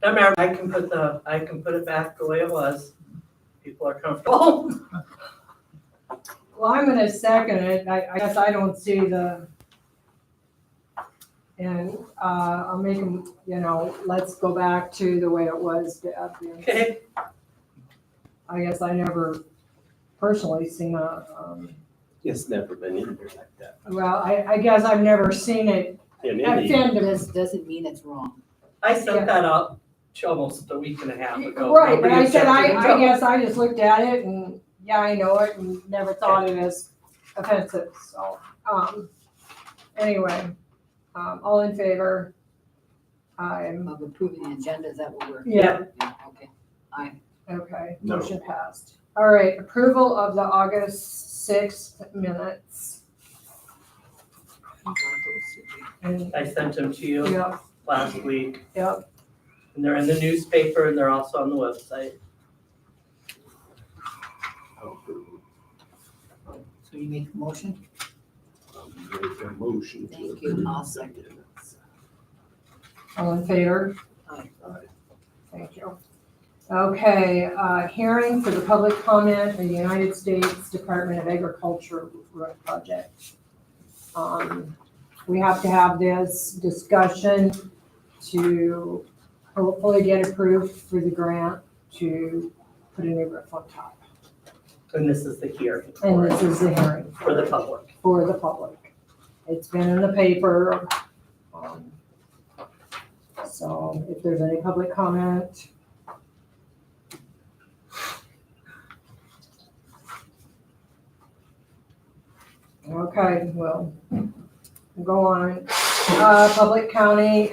Doesn't matter, I can put it back the way it was. People are comfortable. Well, I'm gonna second it. I guess I don't see and I'll make them, let's go back to the way it was. Okay, I guess I never personally seen It's never been in there like that. well, I guess I've never seen it In any, offend. This doesn't mean it's wrong. I sent that out almost a week and a half ago. Right, but I Nobody said, objected. I guess I just looked at it and, yeah, I know it and never thought it as offensive, so, anyway, all in favor? Of approving the agenda, is that what we're? Yeah. Okay. Aye. Okay, No. motion passed. All right, approval of the August 6th minutes. And, I sent them to you yep, last week, yep, and they're in the newspaper, and they're also on the website. So you make a motion? make a motion to Thank you. approve. I'll second. all in favor? Aye. Thank you. Okay, hearing for the public comment for the United States Department of Agriculture road project. We have to have this discussion to hopefully get approved for the grant to put a new roof on top. And this is the hearing And for this is the hearing for the public. for the public. It's been in the paper. So if there's any public comment. Okay, well, go on. Public comment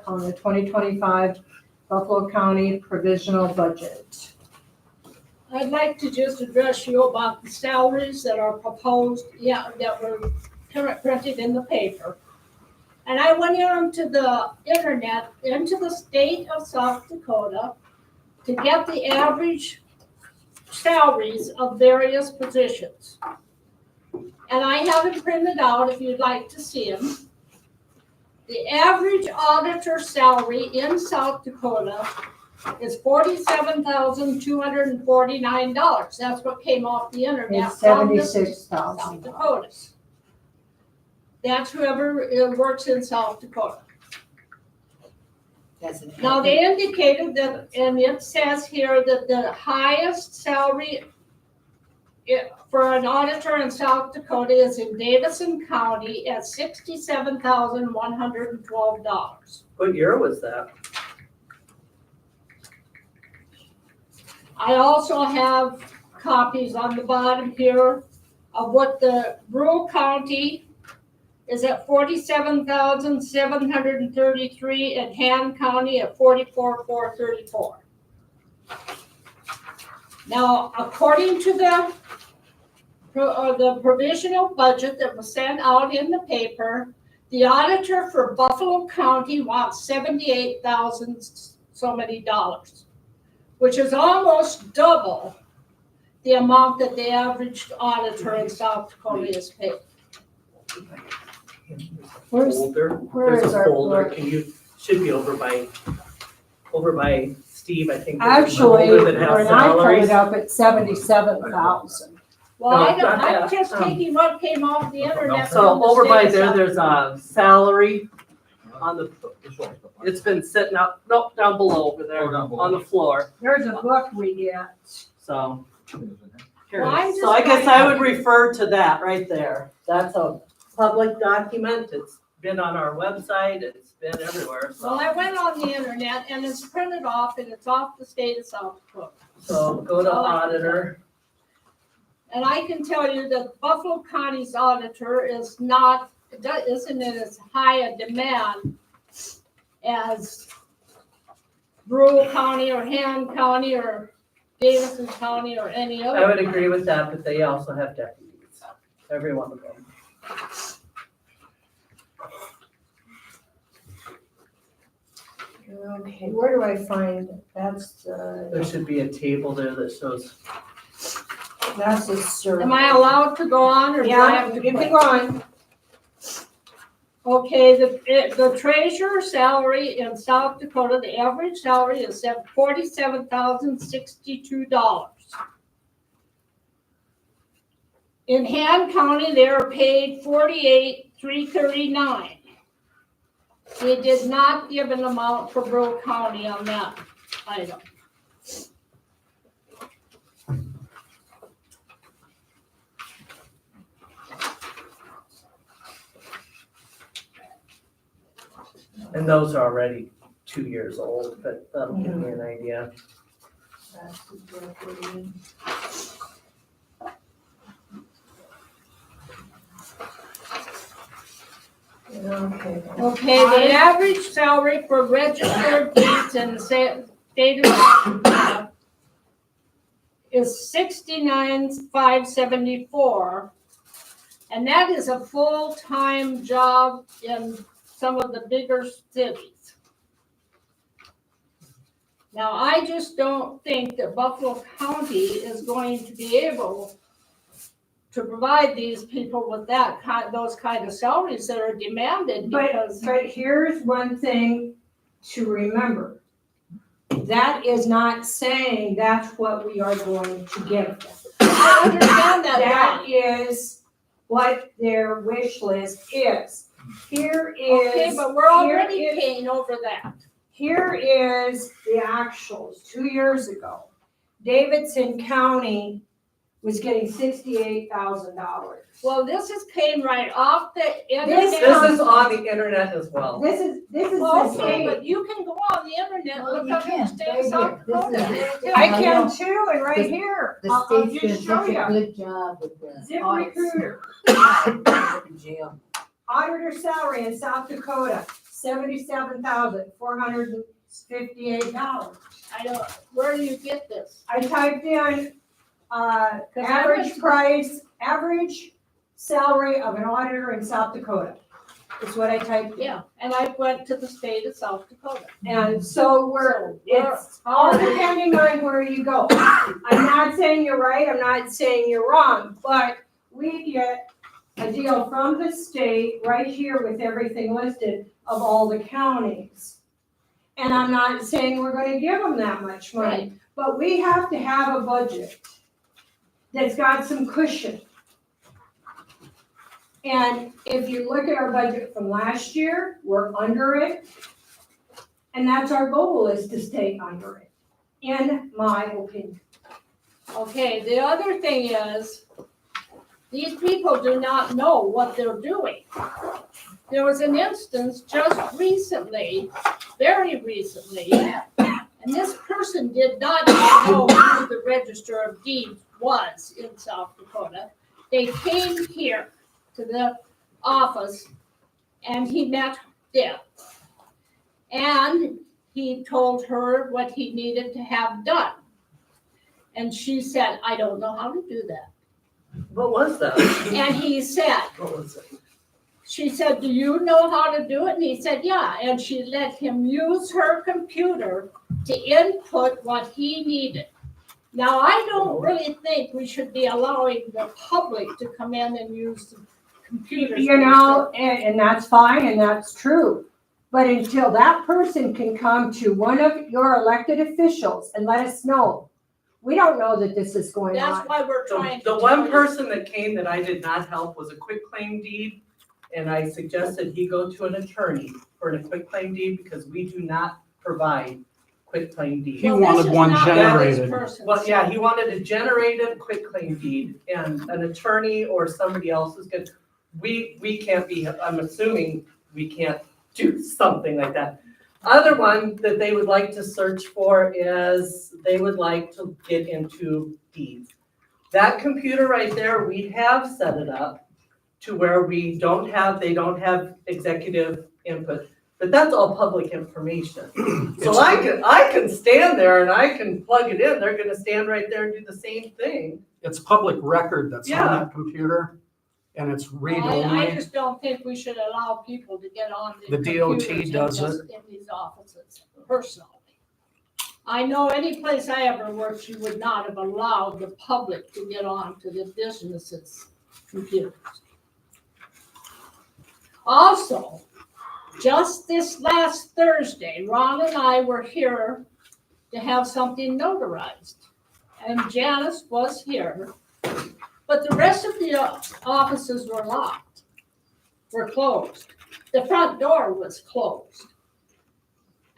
on the 2025 Buffalo County provisional budget. I'd like to just address you about the salaries that are proposed, that were printed in the paper. And I went onto the internet, into the state of South Dakota, to get the average salaries of various positions. And I have it printed out if you'd like to see them. The average auditor salary in South Dakota is $47,249. That's what came off the internet. It's from the $76,000. South Dakota. That's whoever works in South Dakota. That's an. Now, they indicated that, and it says here that the highest salary for an auditor in South Dakota is in Davison County at $67,112. What year was that? I also have copies on the bottom here of what the rural county is at $47,733 and Han County at $44,434. Now, according to the provisional budget that was sent out in the paper, the auditor for Buffalo County wants $78,000 so many dollars, which is almost double the amount that the average auditor in South Dakota is paid. Where's, Folder. where There's is a our folder. clerk? Should be over by Steve, I think. there's a Actually, folder that has when I pulled salaries. it up, it's 77,000. Well, No, I'm not that. just taking what came off the internet. So from the over by state of there, South there's a salary on the, it's been sitting out, nope, down below over there, Oh, down below. on the floor, There's a book we get. so. Well, I'm So I just guess trying I to- would refer to that right there. That's a public document. It's been on our website. It's been everywhere. Well, So, I went on the internet and it's printed off and it's off the state of South Dakota. so go to auditor. And I can tell you that Buffalo County's auditor is not, isn't in as high a demand as rural county or Han County or Davidson County or any other. I would agree with that, but they also have deputies, every one of them. Okay, where do I find, that's There should be a table there that shows. the survey. Am I allowed to go on or do I Yeah, have to you can quit? go on. Okay, the treasurer's salary in South Dakota, the average salary is $47,062. In Han County, they are paid $48,339. They did not give an amount for Brule County on that item. And those are already 2 years old, but that'll give me an idea. Okay. Okay, the average salary for registered deeds in the state of South Dakota is $69,574. And that is a full-time job in some of the bigger cities. Now, I just don't think that Buffalo County is going to be able to provide these people with those kind of salaries that are demanded because. But here's one thing to remember. That is not saying that's what we are going to give them. I understand that. That is what their wish list is. Here Okay, is, but we're already here is- paying over that. here is the actuals, 2 years ago. Davidson County was getting $68,000. Well, came right off the internet. This This is on the internet as well. This is the Okay, state. but you can go on the internet, Well, look you up the can, state right of South here. This is- Dakota. I can too, and right The- here. The I'll state's just doing show such a you. good job with the audits. ZipRecruiter, In jail. auditor salary in South Dakota, $77,458. I don't, where do you get this? I typed in, 'Cause I average went- price, average salary of an auditor in South Dakota. Is what I typed in. Yeah, and I went to the state of South Dakota. And so So it's all depending on where you go. I'm not saying you're right, I'm not saying you're wrong, but we get a deal from the state right here with everything listed of all the counties. And I'm not saying we're gonna give them that much money, but we have to have a budget that's got some cushion. And if you look at our budget from last year, we're under it. And that's our goal, is to stay under it, in my opinion. Okay, the other thing is, these people do not know what they're doing. There was an instance just recently, very recently, and this person did not know who the Register of Deeds was in South Dakota. They came here to the office and he met them. And he told her what he needed to have done. And she said, I don't know how to do that. What was that? And he said, What was it? she said, do you know how to do it? And he said, yeah. And she let him use her computer to input what he needed. Now, I don't really think we should be allowing the public to come in and use the computers. You know, and that's fine, and that's true. But until that person can come to one of your elected officials and let us know, we don't know that this is going That's on. why we're trying to. The tell one you. person that came that I did not help was a quitclaim deed. And I suggested he go to an attorney for a quitclaim deed because we do not provide quitclaim deeds. He Well, this wanted is one not what this generated. person Well, yeah, said. he wanted a generated quitclaim deed and an attorney or somebody else is good. We can't be, I'm assuming we can't do something like that. Other one that they would like to search for is they would like to get into deeds. That computer right there, we have set it up to where they don't have executive input, but that's all public information. So I can stand there and I can plug it in, they're gonna stand right there and do the same thing. It's public record that's on Yeah. that computer, and it's read I only. just don't think we should allow people to get on The DOT computers does in these offices, personally. I know any place I ever worked, you would not have allowed the public to get on to the businesses' computers. Also, just this last Thursday, Ron and I were here to have something notarized. And Janice was here, but the rest of the offices were locked, were closed. The front door was closed.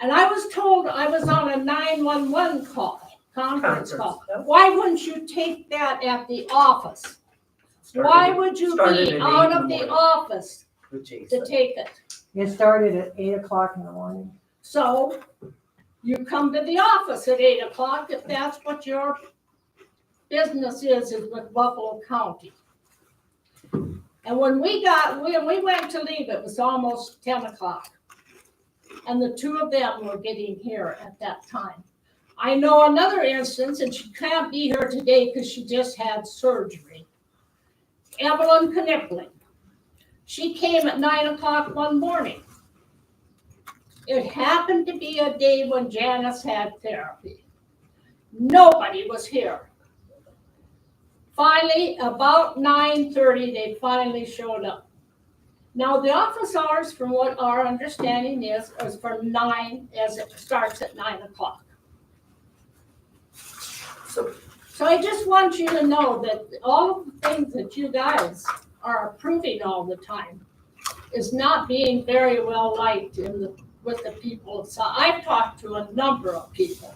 And I was told I was on a 911 call, conference call. Yep. Why wouldn't you take that at the office? Why would you started be at out 8 in of the the morning. office With to Jason. take it? It started at 8 o'clock in the morning. So you come to the office at 8 o'clock if that's what your business is with Buffalo County. And when we went to leave, it was almost 10 o'clock. And the two of them were getting here at that time. I know another instance, and she can't be here today because she just had surgery. Evelyn Knippling. She came at 9 o'clock one morning. It happened to be a day when Janice had therapy. Nobody was here. Finally, about 9:30, they finally showed up. Now, the office hours, from what our understanding is from 9, as it starts at 9 o'clock. So So I just want you to know that all of the things that you guys are approving all the time is not being very well liked with the people. So I've talked to a number of people,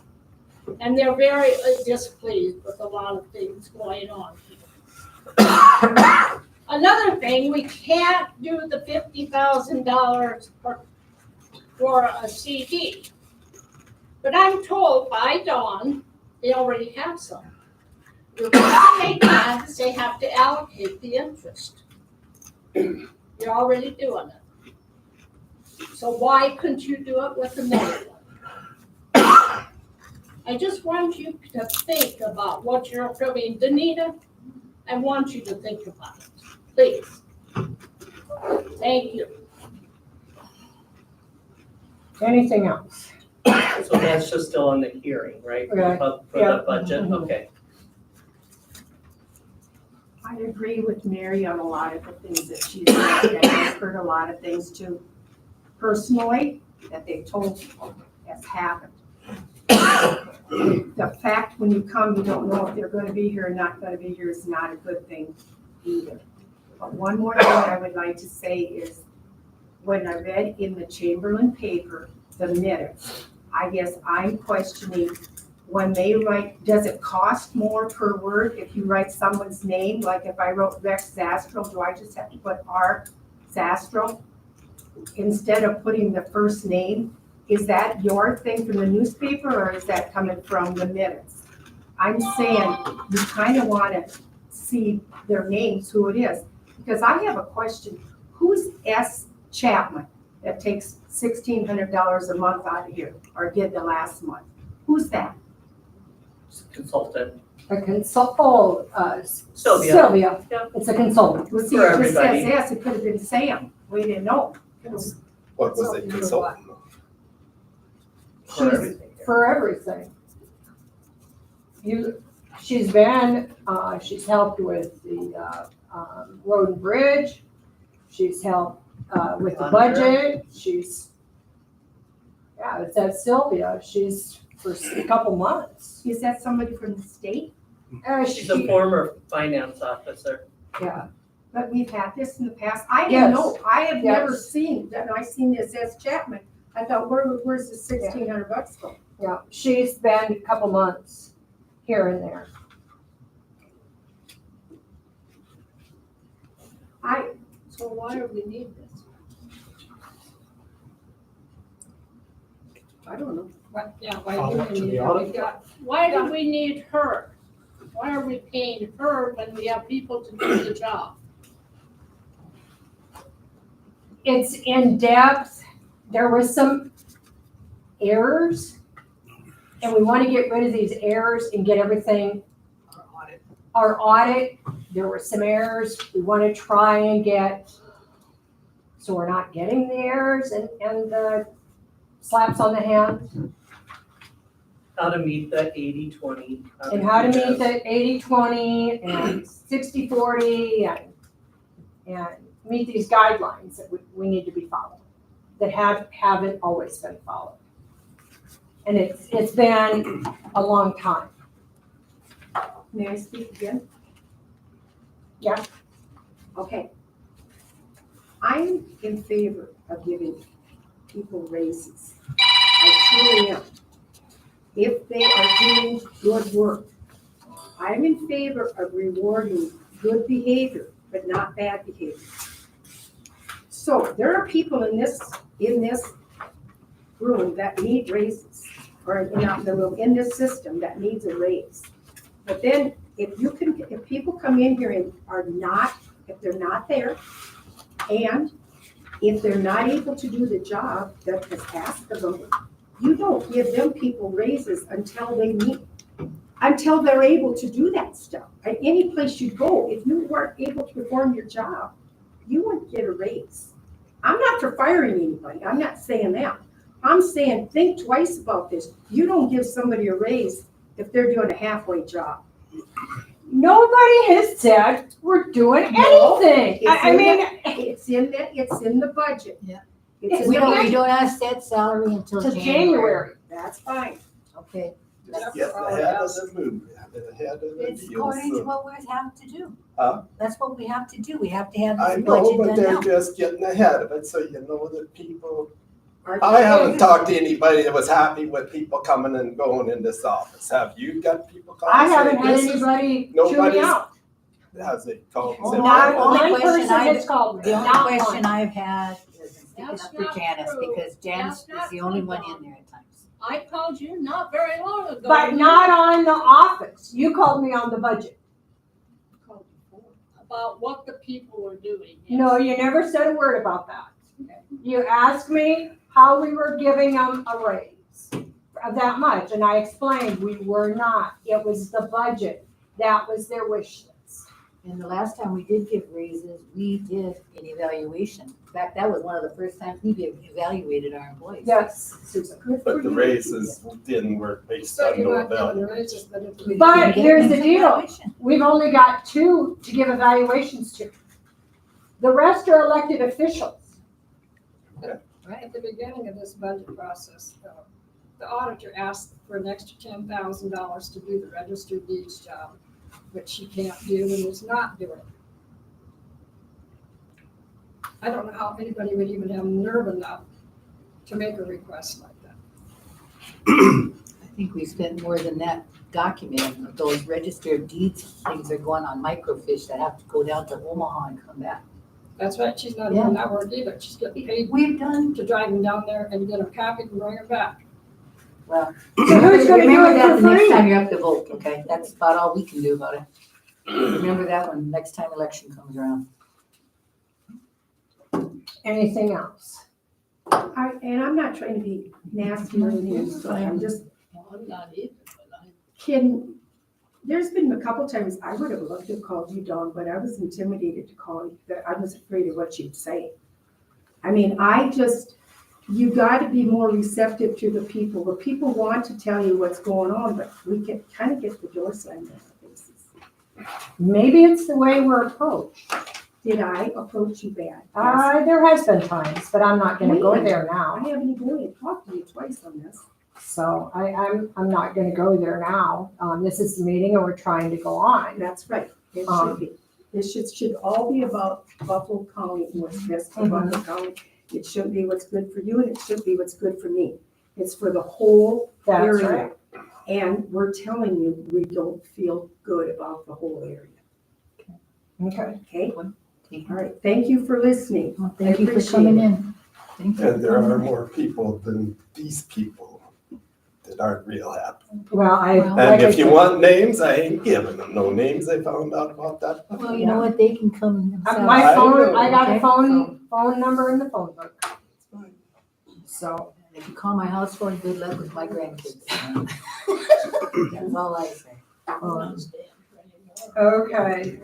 and they're very displeased with a lot of things going on. Another thing, we can't do the $50,000 for a CD. But I'm told by Dawn, they already have some. You're going to make plans, they have to allocate the interest. You're already doing it. So why couldn't you do it with another one? I just want you to think about what you're approving. Danita, I want you to think about it, please. Thank you. Anything else? so that's just still on the hearing, right? Right. For Yeah. the budget, Mhm. okay. I agree with Mary on a lot of the things that she said. I've heard a lot of things too, personally, that they've told people has happened. The fact when you come, you don't know if they're gonna be here or not gonna be here is not a good thing either. But one more thing I would like to say is, when I read in the Chamberlain paper, the minutes, I guess I'm questioning when they write, does it cost more per word if you write someone's name? Like if I wrote Rex Zastrel, do I just have to put R Zastrel instead of putting the first name? Is that your thing from the newspaper or is that coming from the minutes? I'm saying you kind of want to see their names, who it is. Because I have a question, who's S. Chapman that takes $1,600 a month out of here, or did the last month? Who's that? Consultant. A Sylvia. Sylvia. Yeah. It's a consultant. Well, see, For it just everybody. says S, it could have been Sam, we didn't know. What was it, consultant? For She's everything. for everything. She's been, she's helped with the, road and bridge. She's helped, with the budget. It says Sylvia. She's for a couple months. Is that somebody from the state? She's a former finance officer. Yeah, But we've had this in the past. I Yes. didn't know. I have never Yes. seen, and I seen this as Chapman. I thought, where's the $1,600 go? yeah. She's been a couple months here and there. So why do we need this? I don't know. Follow up to the audit. Why do we need her? Why are we paying her when we have people to do the job? It's in depth. There were some errors. And we want to get rid of these errors and get everything. Our audit, there were some errors. We want to try and get, so we're not getting the errors and the slaps on the hand. How to meet the 80-20. And how to meet the 80-20 and 60-40 and meet these guidelines that we need to be following, that haven't always been followed. And it's been a long time. May I speak again? Yeah. Okay. I'm in favor of giving people raises. I truly am. If they are doing good work. I'm in favor of rewarding good behavior, but not bad behavior. So there are people in this room that need raises, or not in the room, in this system that needs a raise. But then if people come in here and if they're not there, and if they're not able to do the job that is asked of them, you don't give them people raises until they're able to do that stuff. At any place you go, if you weren't able to perform your job, you wouldn't get a raise. I'm not for firing anybody, I'm not saying that. I'm saying, think twice about this. You don't give somebody a raise if they're doing a halfway job. Nobody has said we're doing No, anything. I mean, It's in the budget. Yeah. It's in We the don't budget. have set salary until to January. January. That's fine. Okay, Just get ahead of the movement, ahead of the it's deal. according to So- what we have to do. Huh? That's what we have to do. We have to have I this know, budget but done they're now. just getting ahead of it, so you know that people, Are- I haven't talked to anybody that was happy with people coming and going in this office. Have you got people calling? I haven't saying had this is- anybody chew me nobody's- out. Has they called? and Oh, said, Not the only one question person I've- has called me. The only Not question one. I've had is sticking That's up for not Janice, true. because Janice That's not is the only true, one Dawn. in there at times. I called you not very long ago. But not on the office. You called me on the budget. About what the people were doing. No, you never said a word about that. You asked me how we were giving them a raise of that much, and I explained we were not. It was the budget. That was their wish list. And the last time we did give raises, we did an evaluation. In fact, that was one of the first times we evaluated our employees. Yes, Susan. Good for But the you. raises didn't work based So on you no want value. the raises, but if We we. But didn't get here's the an deal. evaluation. We've only got 2 to give evaluations to. The rest are elected officials. At the beginning of this budget process, the auditor asked for an extra $10,000 to do the registered deeds job, which she can't do and is not doing. I don't know how anybody would even have nerve enough to make a request like that. I think we spent more than that documenting. Those registered deeds things are going on microfiche that have to go down to Omaha and come back. That's right, she's not Yeah. doing that work either. She's getting paid We've done, to drive them down there and get them copied and bring them back. well. So who's gonna do Remember it that for the next free? time you're up to vote, okay? That's about all we can do about it. Remember that one, next time election comes around. Anything else? And I'm not trying to be nasty or anything, so I'm just Well, I'm not either, but I. kidding. There's been a couple times I would have loved to have called you, Dawn, but I was intimidated to call you. That I was afraid of what you'd say. I mean, you got to be more receptive to the people. The people want to tell you what's going on, but we can kind of get the door slammed in our faces. Maybe it's the way we're approached. Did I approach you bad? Yes. There has been times, but I'm not gonna go there I now. haven't even really talked to you twice on this. So I'm not gonna go there now. This is the meeting and we're trying to go on. That's right. It should be. This should all be about Buffalo County and what's best for Buffalo County. It shouldn't be what's good for you and it shouldn't be what's good for me. It's for the whole That's area. right. And we're telling you, we don't feel good about the whole area. Okay. Okay? All right. Thank you for listening. Well, thank I you for appreciate coming it. in. Thank you. And there are more people than these people that aren't real happy. Well, Well, like And I if you said, want names, I ain't giving them no names. They found out about that. Well, you know what, they can come themselves. My I phone, know. I got a Okay. phone number in the phone book. So, If you call my house phone, good luck with my grandkids. That's all I say. okay,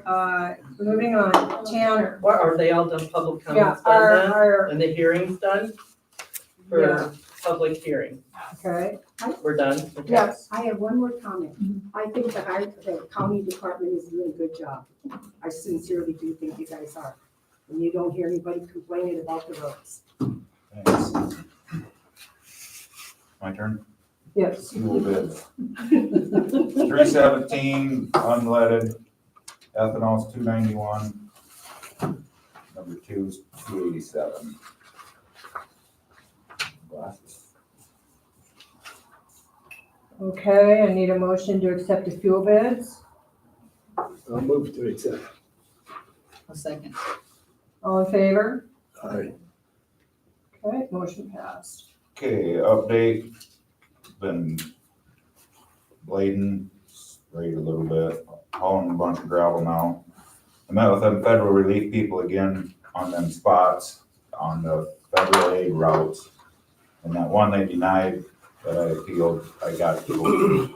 moving on, Tanner. What, are they all done, public Yeah, comments done then? our, And the hearing's done? Yeah. For public hearing, okay, we're done? Okay. yes, I have one more comment. I think the county department is doing a good job. I sincerely do think you guys are. and you don't hear anybody complaining about the roads. Thanks. My turn? Yes. Fuel bids. 317 unleaded, ethanol's 291. Number two's 287. Glasses. Okay, I need a motion to accept the fuel bids. I'll move to accept. A second. All in favor? Aye. Okay, motion passed. Okay, update, been blading, sprayed a little bit, hauling a bunch of gravel now. I met with them federal relief people again on them spots on the federal aid routes. And that one they denied that I appealed, I got approved,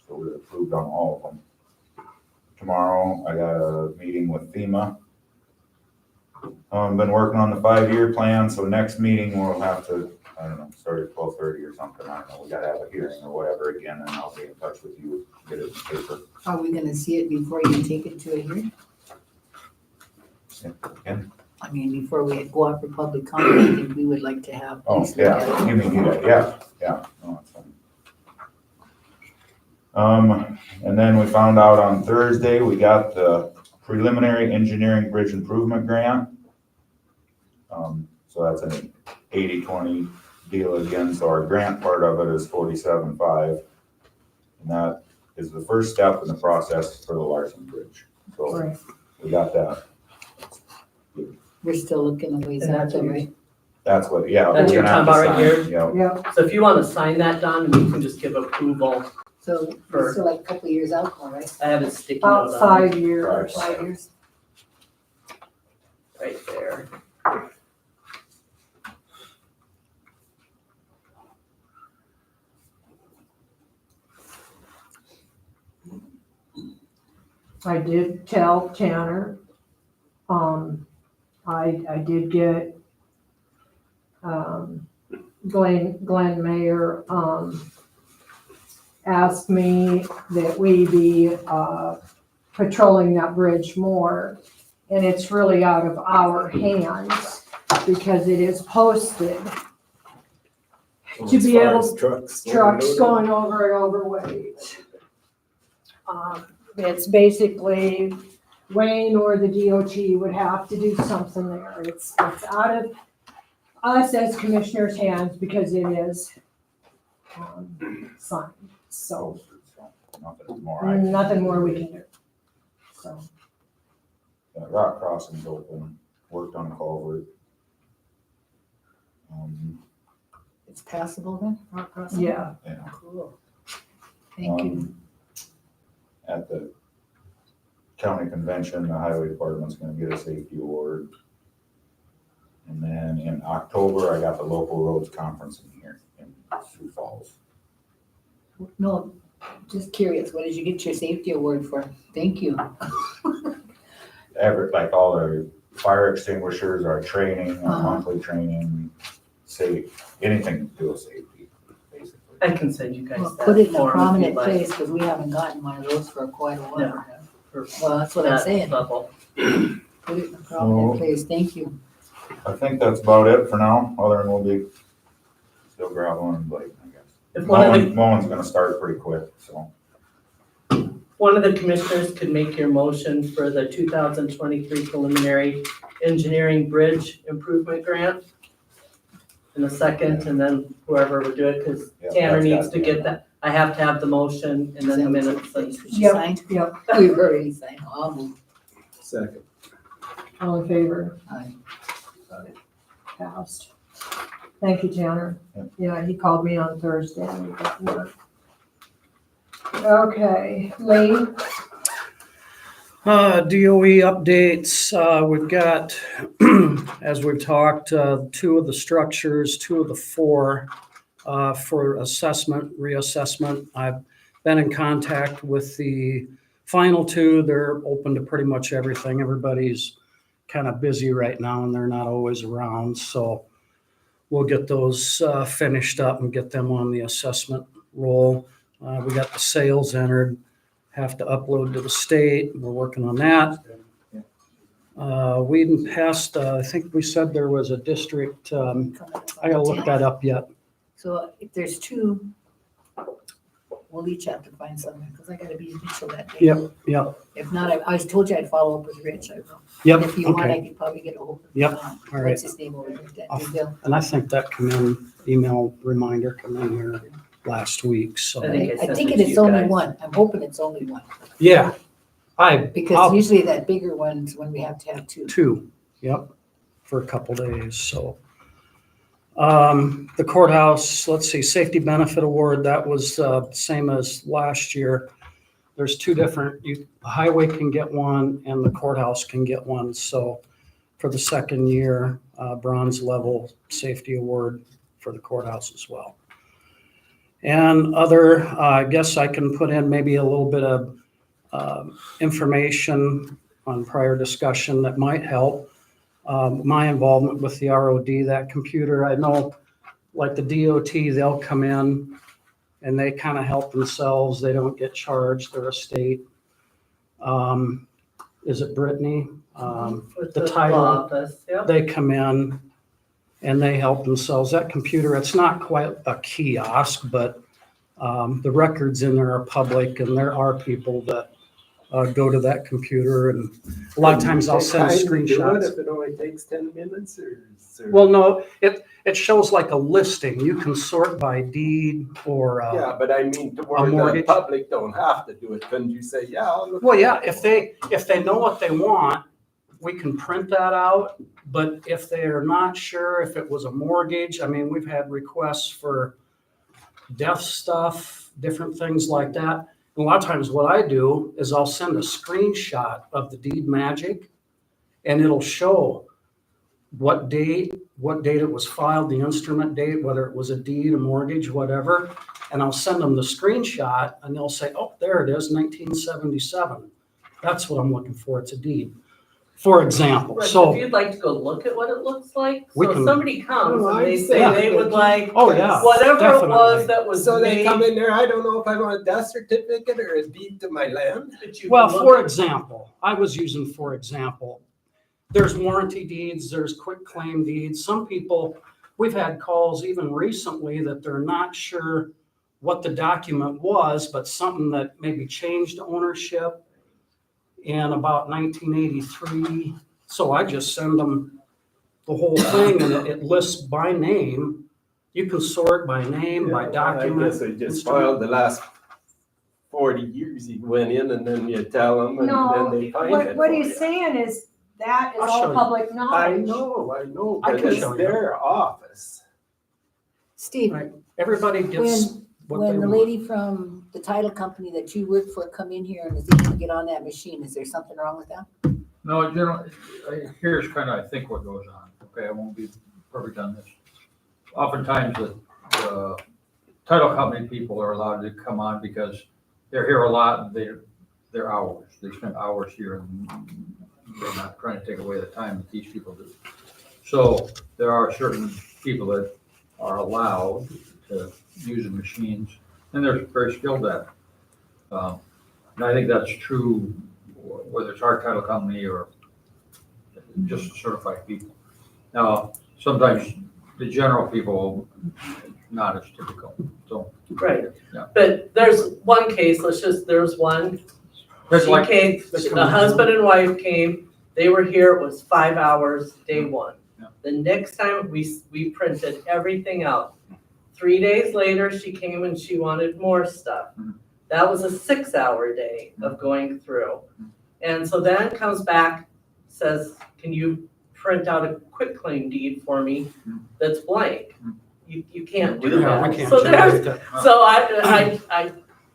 so we approved on all of them. Tomorrow, I got a meeting with FEMA. Been working on the 5-year plan, so next meeting we'll have to, I don't know, start at 12:30 or something, I don't know, we gotta have a hearing or whatever again, and I'll be in touch with you, get it in paper. Are we gonna see it before you take it to a hearing? Again? I mean, before we go out for public comment, I think we would like to have. Oh, yeah, you mean, yeah, no, that's fine. And then we found out on Thursday, we got the preliminary engineering bridge improvement grant. So that's an 80-20 deal again, so our grant part of it is 47.5. And that is the first step in the process for the Larson Bridge. So Right. we got that. We're still looking at ways And out that's there, what right? That's what, yeah. That's we're your gonna have to time right sign, yeah. Yeah, So if you want to sign that, Don, you can just give approval. So we're still like a couple of years out now, right? I have a sticky about note on 5 years. 5 years? it right there. I did tell Tanner, I did get, Glenn Mayer, asked me that we be, patrolling that bridge more. And it's really out of our hands because it is posted. To be able- Trucks going over and overweight. It's basically Wayne or the DOT would have to do something there. It's out of us as commissioners' hands because it is signed. So Nothing more. I- nothing more we can do. So, That rock crossing's open, worked on culvert. It's passable then? Rock crossing? yeah, Yeah. Cool. Thank you. At the county convention, the highway department's gonna get a safety award. And then in October, I got the local roads conference in here in Sioux Falls. No, just curious, what did you get your safety award for? Thank you. Like all our fire extinguishers, our training, our Uh-huh. monthly training, anything to do with safety, basically. I can send you guys Well, that put it in a form if prominent you'd like. place, because we haven't gotten one of those for quite a while. Yeah. For Well, that's what I'm that saying. level. Put it in a prominent So- place, thank you. I think that's about it for now, other than we'll be still graveling and blading, I guess. If Mowing's gonna start pretty quick, so. one of the commissioners could make your motion for the 2023 preliminary engineering bridge improvement grant in a second, and then whoever would do it, because Yeah, Tanner that's needs gotta to be get it. that. I have to have the motion and then the minutes. And Thanks, what you Yep, signed? yep. We've already signed, I'll move. Second. All in favor? Aye. Passed. Thank you, Tanner. Yep. Yeah, he called me on Thursday. And we got to work. Okay, Lee, DOE updates, we've got, as we've talked, 2 of the structures, 2 of the 4 for assessment, reassessment. I've been in contact with the final 2. They're open to pretty much everything. Everybody's kind of busy right now and they're not always around. So we'll get those finished up and get them on the assessment roll. We got the sales entered, have to upload to the state. We're working on that. We passed, I think we said there was a district, I gotta look that up yet. So if there's two, we'll each have to find something, because I gotta be in Mitchell that day. Yep, If not, I told you I'd follow up with Rich, I will. yep, And if you want, I okay. could probably get a hold of. Yep, all right. What's his name over there? I'll- That Bill. And I think that email reminder come in here last week, so. I think I sent think it it to is you only guys. one. I'm hoping it's only one. Yeah, Because I'll- usually that bigger one's when we have to have two. two, yep, for a couple days, so. The courthouse, let's see, safety benefit award, that was same as last year. There's two different, the highway can get one and the courthouse can get one, so for the second year, bronze level safety award for the courthouse as well. And other, I guess I can put in maybe a little bit of information on prior discussion that might help. My involvement with the ROD, that computer, I know like the DOT, they'll come in and they kind of help themselves. They don't get charged. They're a state. Is it Brittany? With the the title. law office, yep. They come in and they help themselves. That computer, it's not quite a kiosk, but the records in there are public and there are people that go to that computer, and a lot of times I'll send screenshots. If it only takes 10 minutes or? Well, no, it shows like a listing. You can sort by deed or, Yeah, but I mean, to where the mortgage? public don't have to do it, couldn't you say, yeah, I'll look. well, yeah, if they know what they want, we can print that out. But if they're not sure if it was a mortgage, I mean, we've had requests for death stuff, different things like that. And a lot of times what I do is I'll send a screenshot of the deed magic and it'll show what date it was filed, the instrument date, whether it was a deed, a mortgage, whatever. And I'll send them the screenshot and they'll say, oh, there it is, 1977. That's what I'm looking for. It's a deed, for example. Right, So, if you'd like to go look at what it looks like, We so if can- somebody comes Oh, and I'd they say say they that would you- like oh, yeah. whatever it definitely. was that was So they made, come in there, I don't know if I want a death certificate or a deed to my land. that you Well, can look for at. example, I was using, for example, there's warranty deeds, there's quick claim deeds. Some people, we've had calls even recently that they're not sure what the document was, but something that maybe changed ownership in about 1983. So I just send them the whole thing and it lists by name. You can sort by name, by Yeah, document. I guess I just instrument. filed the last 40 years. You went in and then you tell them and No, then they find what, it. what for he's you. saying is that is I'll show all you. public I knowledge. know, I but can it's show you. their office. Steve, Right. Everybody gets what they when the want. lady from the title company that you work for come in here and is able to get on that machine, is there something wrong with that? No, here's kind of, I think, what goes on. Okay, I won't be perfect on this. Oftentimes, the title company people are allowed to come on because they're here a lot and they're hours. They spend hours here and they're not trying to take away the time that these people do. So there are certain people that are allowed to use the machines and they're very skilled at it. And I think that's true whether it's our title company or just certified people. Now, sometimes the general people, not as typical, so. Right, Yeah. but there's one case, there's one, That's she like, came, the husband and wife came, they were here, it was 5 hours, day one. Yeah. The next time, we printed everything out. 3 days later, she came and she wanted more stuff. Mhm. That was a 6-hour day of going through. And so then it comes back, says, can you print out a quitclaim deed for me that's blank? You can't do Yeah, that. we can't So there's, generate that.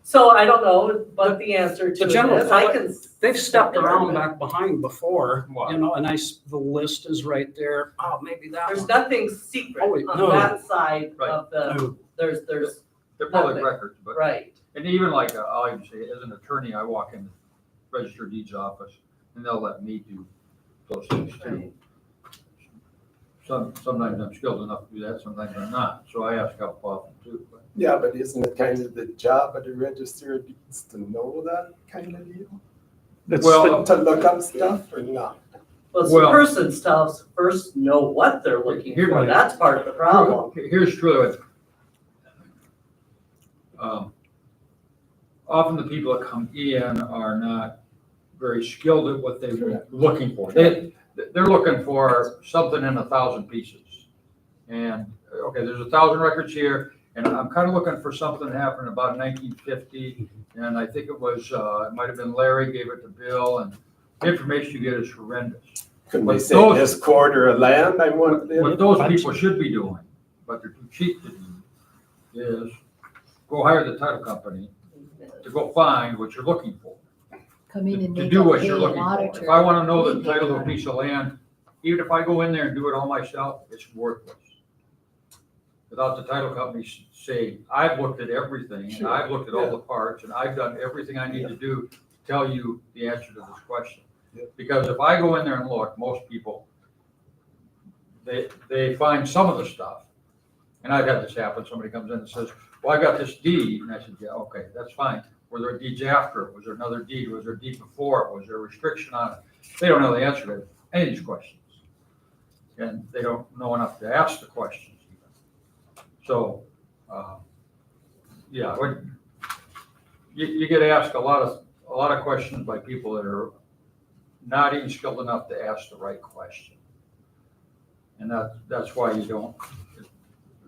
so I don't know what the answer to The it general is. I public, can. They've stepped around back behind before, What? you know, and the list is right there. Oh, maybe that There's one. nothing secret Oh, wait, on no. that side Right. of the, No. there's, they're public nothing. records, but, right. and even like, I'll even say, as an attorney, I walk in the register of deeds office and they'll let me do those things too. Sometimes I'm skilled enough to do that, sometimes I'm not, so I ask help often too. But Yeah, but isn't it kind of the job of the register of deeds to know that kind of deal? It's Well, To look up stuff or not? Well, it's the Well- person's stuff, first know what they're looking Here- for, that's part of the problem. Here's truly what. Often the people that come in are not very skilled at what they're looking for. They're looking for something in 1,000 pieces. And, okay, there's 1,000 records here, and I'm kind of looking for something that happened about 1950. And I think it was, it might have been Larry gave it to Bill, and the information you get is horrendous. Couldn't they But say those- this quarter of land I want? What those people should be doing, but they're too cheap to do, is go hire the title company to go find what you're looking for. Come in and To make do a what pay you're an looking for. auditor. If I wanna know the title of a piece of land, even if I go in there and do it all myself, it's worthless. Without the title company saying, I've looked at everything, and I've looked at all the parts, and I've done everything I need to do to tell you the answer to this question. Because if I go in there and look, most people, they find some of the stuff. And I've had this happen, somebody comes in and says, well, I got this deed, and I said, yeah, okay, that's fine. Were there deeds after it? Was there another deed? Was there a deed before it? Was there a restriction on it? They don't know the answer to any of these questions. And they don't know enough to ask the questions even. So, yeah, you get asked a lot of questions by people that are not even skilled enough to ask the right question. And that's why you don't,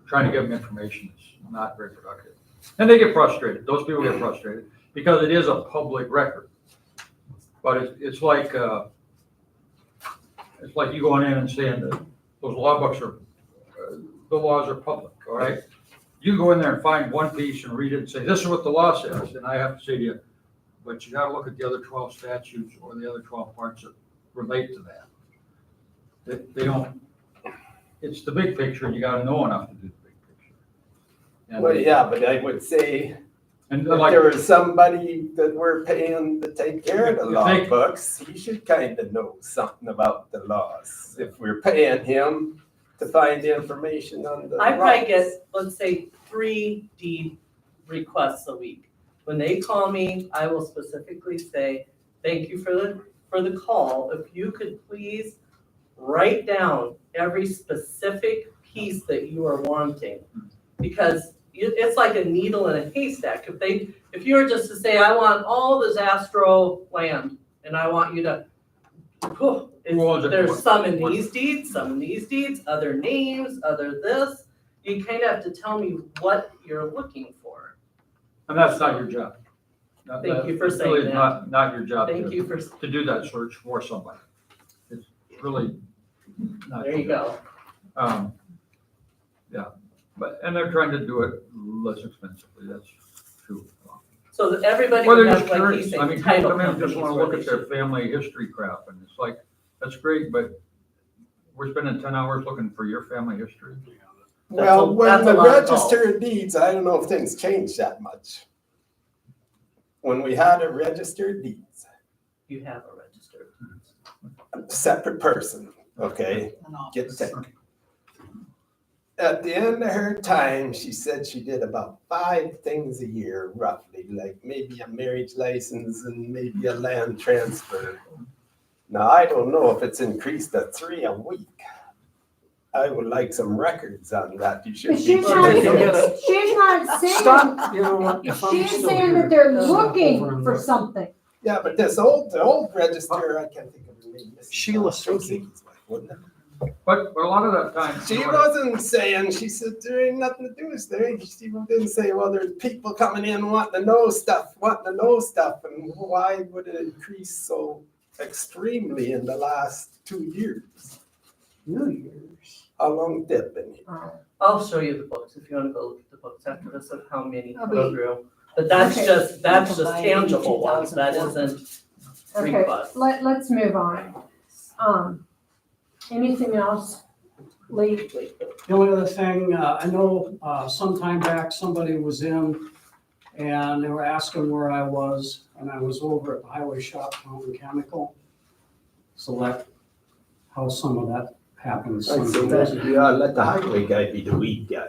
trying to give them information is not very productive. And they get frustrated, those people get frustrated, because it is a public record. But it's like you going in and saying that those law books are, the laws are public, all right? You go in there and find one piece and read it and say, this is what the law says, and I have to say to you, but you gotta look at the other 12 statutes or the other 12 parts that relate to that. They don't, it's the big picture, and you gotta know enough to do the big picture. And- Well, yeah, but I would say And if like, there was somebody that we're paying to take care of the If law they- books, he should kind of know something about the laws. If we're paying him to find information on the I probably laws. get, let's say, 3 deed requests a week. When they call me, I will specifically say, thank you for the call. If you could please write down every specific piece that you are wanting. Because it's like a needle in a haystack. If you were just to say, I want all this Astro land, and I want you to, Well, there's some in these deeds, some in these deeds, other names, other this. You kind of have to tell me what you're looking for. and that's not your job. Thank you for It's really saying that. Not your job Thank you for, to do that search for somebody. It's really not. there you go. Yeah, and they're trying to do it less expensively, that's true. So that everybody Well, would they're have, just like curious, he's I saying, mean, people title come in and companies just wanna where look they at their should. family history crap, and it's like, that's great, but we're spending 10 hours looking for your family history. Well, when that's a the lot of calls. register of deeds, I don't know if things changed that much. When we had a registered deeds, You have a registered. a separate person, okay, An office. get taken. At the end of her time, she said she did about 5 things a year roughly, like maybe a marriage license and maybe a land transfer. Now, I don't know if it's increased to 3 a week. I would like some records on that. You should But be. she's Well, not, they can get a- she's not saying, Stop, you know what? if I'm she's still saying here, that they're stop over looking and for look. something. Yeah, but this the old register, I can't think of her name. Mrs. Sheila Tracy's wife, wasn't it? But a lot of that time. She wasn't saying, she said there ain't nothing to do with there. She didn't say, well, there's people coming in wanting to know stuff, and why would it increase so extremely in the last 2 years? New Year's. How long did it been here? I'll show you the books if you want to go look at the books after this of how many I'll go be- through. But that's Okay. just Divided into tangible ones, that 2004. isn't Okay, requests. let's move on. Anything else? Lee? The only other thing, I know some time back, somebody was in and they were asking where I was, and I was over at the highway shop, Mountain Chemical. So that, how some of that happens. I said, that, yeah, let the highway guy be the weed guy.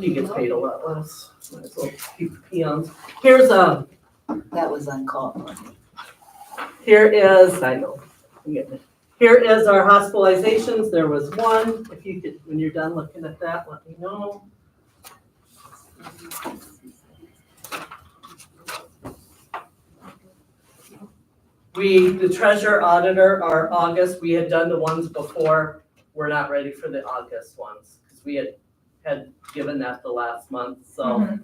He gets paid a lot less. Might as well keep the peons. Here's That was uncalled for. here is, I know, I'm getting it. Here is our hospitalizations. There was one. If you could, when you're done looking at that, let me know. The treasurer auditor, our August, we had done the ones before. We're not ready for the August ones because we had given that the last month, so.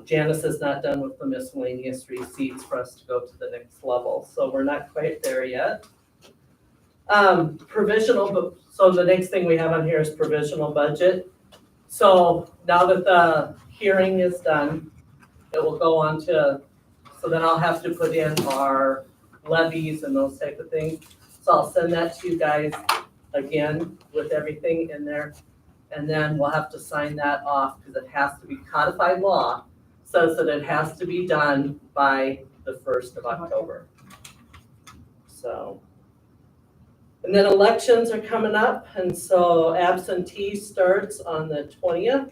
Janice is not done with the miscellaneous receipts for us to go to the next level, so we're not quite there yet. Provisional, so the next thing we have on here is provisional budget. So now that the hearing is done, it will go on to, so then I'll have to put in our levies and those type of things. So I'll send that to you guys again with everything in there. And then we'll have to sign that off because it has to be codified law, says that it has to be done by the 1st of October. So, and then elections are coming up, and so absentee starts on the 20th.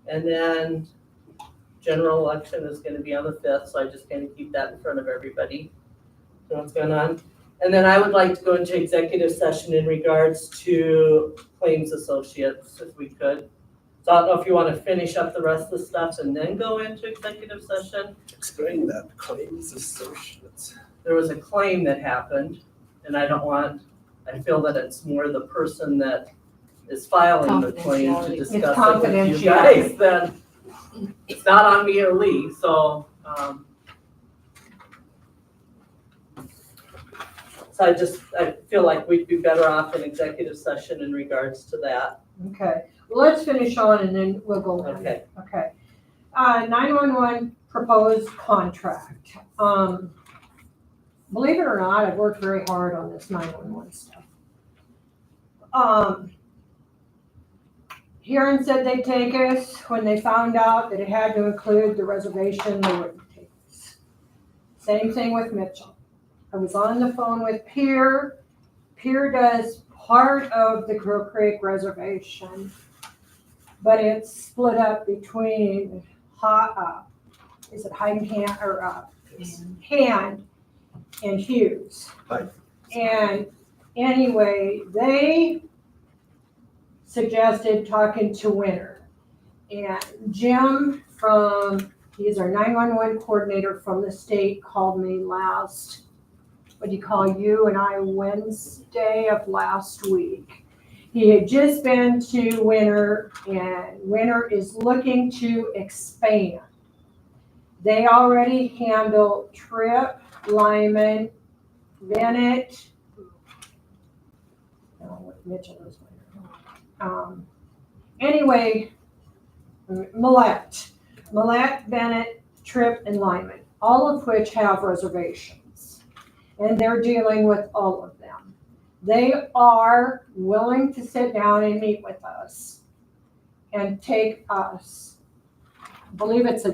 And then general election is gonna be on the 5th, so I just kind of keep that in front of everybody. So what's going on? And then I would like to go into executive session in regards to claims associates, if we could. So I don't know if you want to finish up the rest of the stuff and then go into executive session. Explain that, claims associates. There was a claim that happened, and I feel that it's more the person that is filing the claim to Confidentiality. discuss It's it with you guys, then it's not on me or Lee, so, so I feel like we'd be better off in executive session in regards to that. Okay, well, let's finish on and then we'll go on. Okay. Okay. 911 proposed contract. Believe it or not, I've worked very hard on this 911 stuff. Huron said they'd take us. When they found out that it had to include the reservation, they wouldn't take us. Same thing with Mitchell. I was on the phone with Pierre. Pierre does part of the Crow Creek Reservation, but it's split up between is it Hyde and Hand or Hand and Hughes. Hyde. And anyway, they suggested talking to Winter. And Jim he's our 911 coordinator from the state, called me Wednesday of last week. He had just been to Winter, and Winter is looking to expand. They already handle Tripp, Lyman, Bennett. Mitchell is Winter. Anyway, Millette, Bennett, Tripp, and Lyman, all of which have reservations. And they're dealing with all of them. They are willing to sit down and meet with us and take us, I believe it's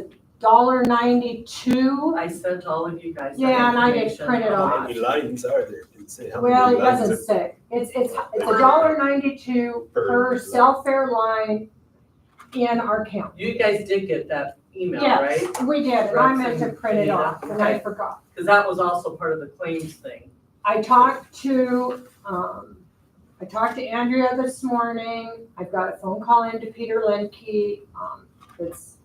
$1.92. I sent all of you guys. that Yeah, and I did information. print it How off. many lines are there? Didn't say how many Well, it lines doesn't say. It's $1.92 per Per cell-fare line in our county. You guys did get that email, Yes, right? we did, and I meant to print it off, and I Okay. forgot. Because that was also part of the claims thing. I talked to Andrea this morning. I've got a phone call into Peter Lemke. It's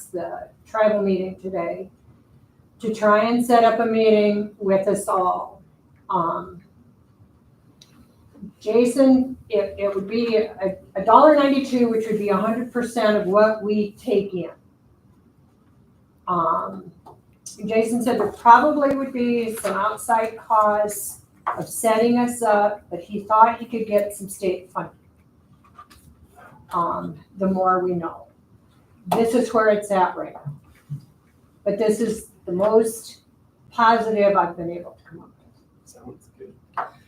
the tribal meeting today to try and set up a meeting with us all. Jason, it would be $1.92, which would be 100% of what we take in. Jason said there probably would be some outside costs of setting us up, but he thought he could get some state funding. The more we know. This is where it's at right now. But this is the most positive I've been able to come up with, Sounds good.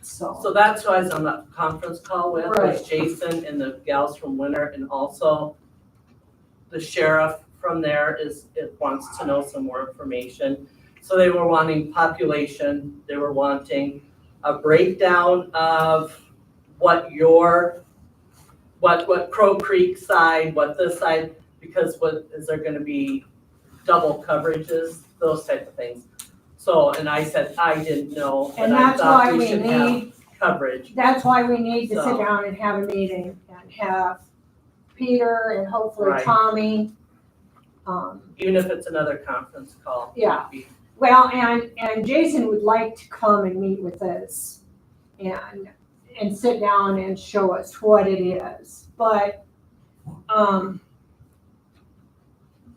so. So that's who I was on that conference call with, was Right. Jason and the gals from Winter, and also the sheriff from there wants to know some more information. So they were wanting population, they were wanting a breakdown of what Crow Creek side, what this side, because is there gonna be double coverages, those type of things. So, and I said, I didn't know. And but I that's thought why we should have- need coverage. That's why we need to sit So- down and have a meeting and have Peter and hopefully Right. Tommy. Even if it's another conference call. Yeah. Well, and Jason would like to come and meet with us and sit down and show us what it is. But,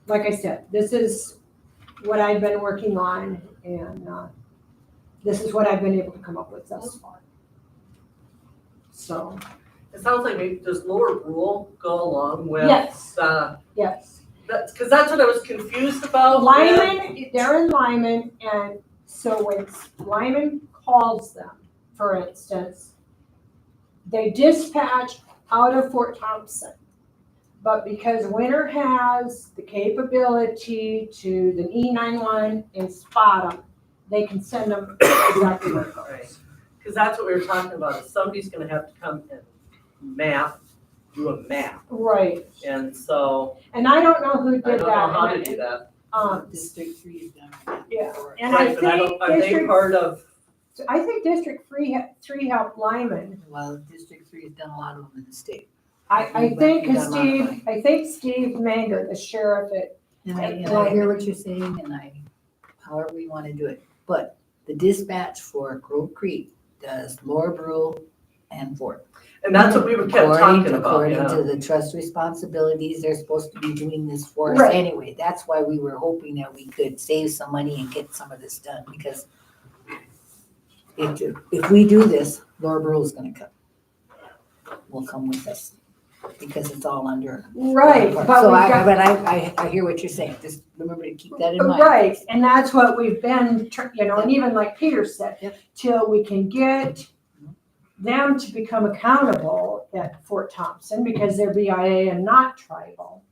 like I said, this is what I've been working on and, this is what I've been able to come up with thus far. So, It sounds like maybe does Lower Brule go along with? Yes. Yes, yes. because that's what I was confused about. Lyman, they're in Lyman, and so when Lyman calls them, for instance, they dispatch out of Fort Thompson. But because Winter has the capability to the E911 and spot them, they can send them exactly where it Right. goes. Because that's what we were talking about, is somebody's gonna have to come and do a map. Right, And so, and I don't know who I did don't know that. how to do that. District 3 is done that Yeah. before. And I Right, but I think don't, are they District, part of, I think District 3 helped Lyman. Well, District 3 has done a lot of them in the state. I But think, you cause got a lot of Steve, I think Steve Manger, the sheriff at And I hear what you're saying, and however we want to do it. But the dispatch for Grove Creek does Lower Brule and Fort. and that's what we were kept talking about, According yeah. to the trust responsibilities, they're supposed to be doing this for us Right. anyway. That's why we were hoping that we could save some money and get some of this done, because if we do this, Lower Brule's gonna come. Will come with us, because it's all under. Right, but So we've got. I hear what you're saying. Just remember to keep that in mind. Right, and that's what we've been, and even like Peter said, Yep. till we can get them to become accountable at Fort Thompson because they're BIA and not tribal.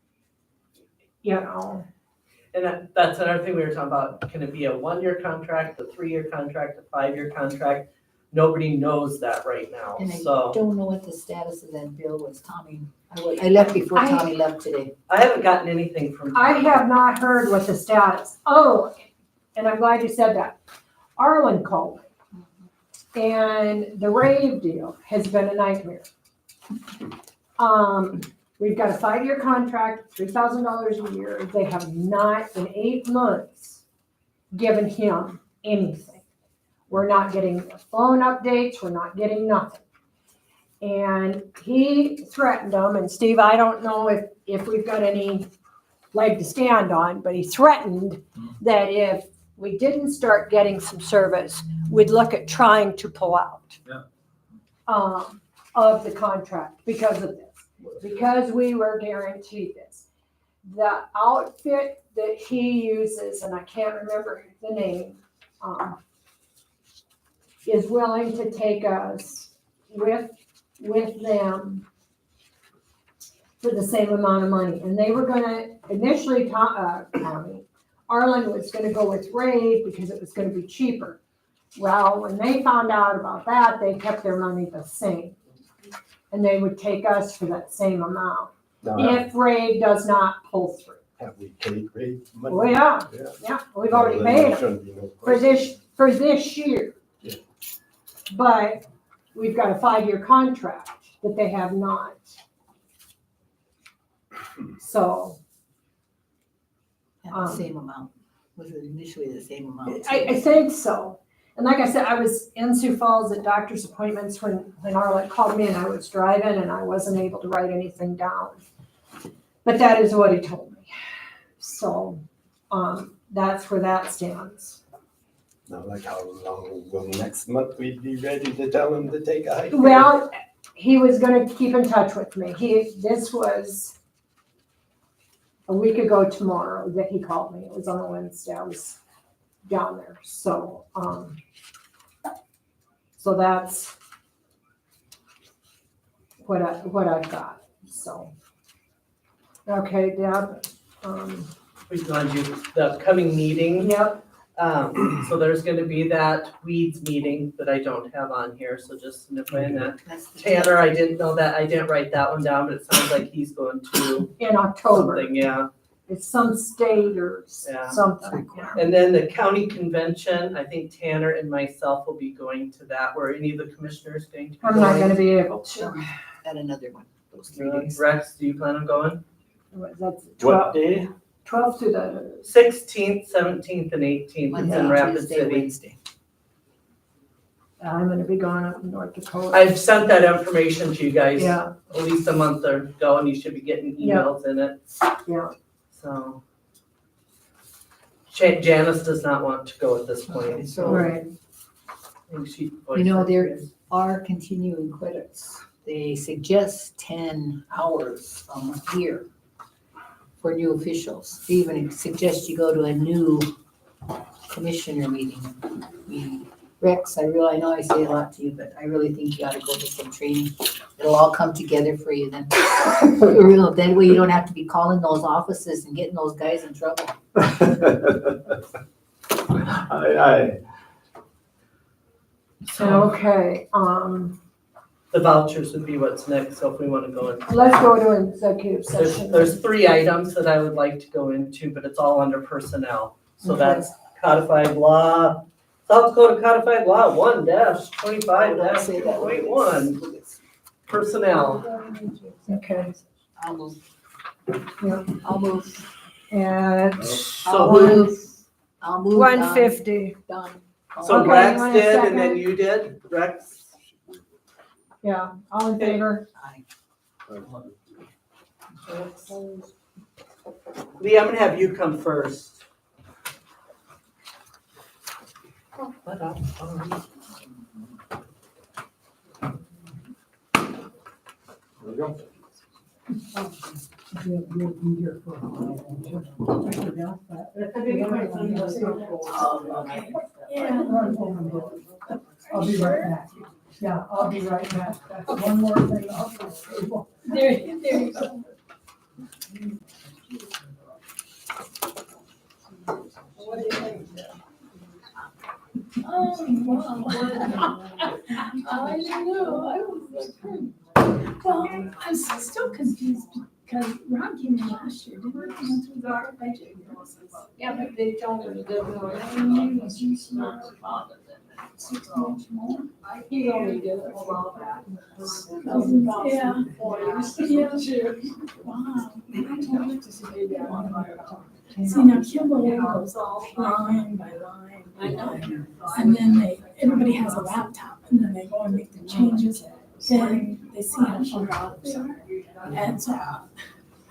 And that's another thing we were talking about, can it be a 1-year contract, a 3-year contract, a 5-year contract? Nobody knows that right now, And I so. don't know what the status of that bill was, Tommy. I left before Tommy left today. I haven't gotten anything from. I have not heard what the status, and I'm glad you said that. Arlen called me. And the rave deal has been a nightmare. We've got a 5-year contract, $3,000 a year. They have not, in 8 months, given him anything. We're not getting phone updates, we're not getting nothing. And he threatened them, and Steve, I don't know if we've got any leg to stand on, but he threatened that if we didn't start getting some service, we'd look at trying to pull out. Yeah. Of the contract because of this, because we were guaranteed this. The outfit that he uses, and I can't remember the name, is willing to take us with them for the same amount of money. And they were gonna, initially, Tommy, Arlen was gonna go with Ray because it was gonna be cheaper. Well, when they found out about that, they kept their money the same. And they would take us for that same amount, Now, if Ray does not pull through. have we paid rate money? Oh, yeah, Yeah. yeah, we've already Well, then paid there them. shouldn't be no For question. this year. Yeah. But we've got a 5-year contract that they have not. So At the same amount. Was it initially the same amount? I think so. And like I said, I was in Sioux Falls at doctor's appointments when Arlen called me and I was driving and I wasn't able to write anything down. But that is what he told me. So, that's where that stands. Now, like how long will next month we be ready to tell him to take a hike? Well, he was gonna keep in touch with me. This was a week ago tomorrow that he called me. It was on a Wednesday. I was down there. So that's what I've got. So, okay, Deb. We want to do the upcoming meeting. Yep. So there's gonna be that weeds meeting that I don't have on here, so just nip in that. That's the- Tanner, I didn't know that, I didn't write that one down, but it sounds like he's going to In October. something, yeah. It's some state or Yeah. something. And then the county convention, I think Tanner and myself will be going to that, where any of the commissioners going to be I'm not going. gonna be able to. At another one, those 3 days. Rex, do you plan on going? That's What day? 12 to the, 16th, 17th, and 18th, it's in Monday, Rapid Tuesday, City. Wednesday. I'm gonna be gone up in North Dakota. I've sent that information to you guys Yeah, at least a month ago, and you should be getting Yeah. emails in it. Yeah. So. Janice does not want to go at this point, so. right. I think she. You know, there are continuing credits. They suggest 10 hours a year for new officials. They even suggest you go to a new commissioner meeting. Rex, I know I say a lot to you, but I really think you ought to go to some training. It'll all come together for you then. That way you don't have to be calling those offices and getting those guys in trouble. Okay, The vouchers would be what's next, so if we want to go in. let's go to executive session. There's 3 items that I would like to go into, but it's all under personnel. So Okay. that's codified law, South Dakota codified law 1-25-2.1, personnel. Okay, I'll move. Yeah. I'll move. and I'll move. I'll move. 150, Done. So Okay, Rex you want a did, and then second? you did, Rex? yeah, all in favor? Aye. Lee, I'm gonna have you come first. I'll be right back. Yeah, I'll be right back. That's one more thing off the table. There you go. What do you think? Oh, wow. I don't know, I was like, well, I'm still confused because Ron came in last year, didn't he? Went through the budget process. Yeah, but they told me to do it. 6 months more. He only did it a while back. Yeah. Yeah. Wow. See, now Kimberly goes all line by line. I know. And then everybody has a laptop, and then they go and make the changes, then they see how far out they are. And so,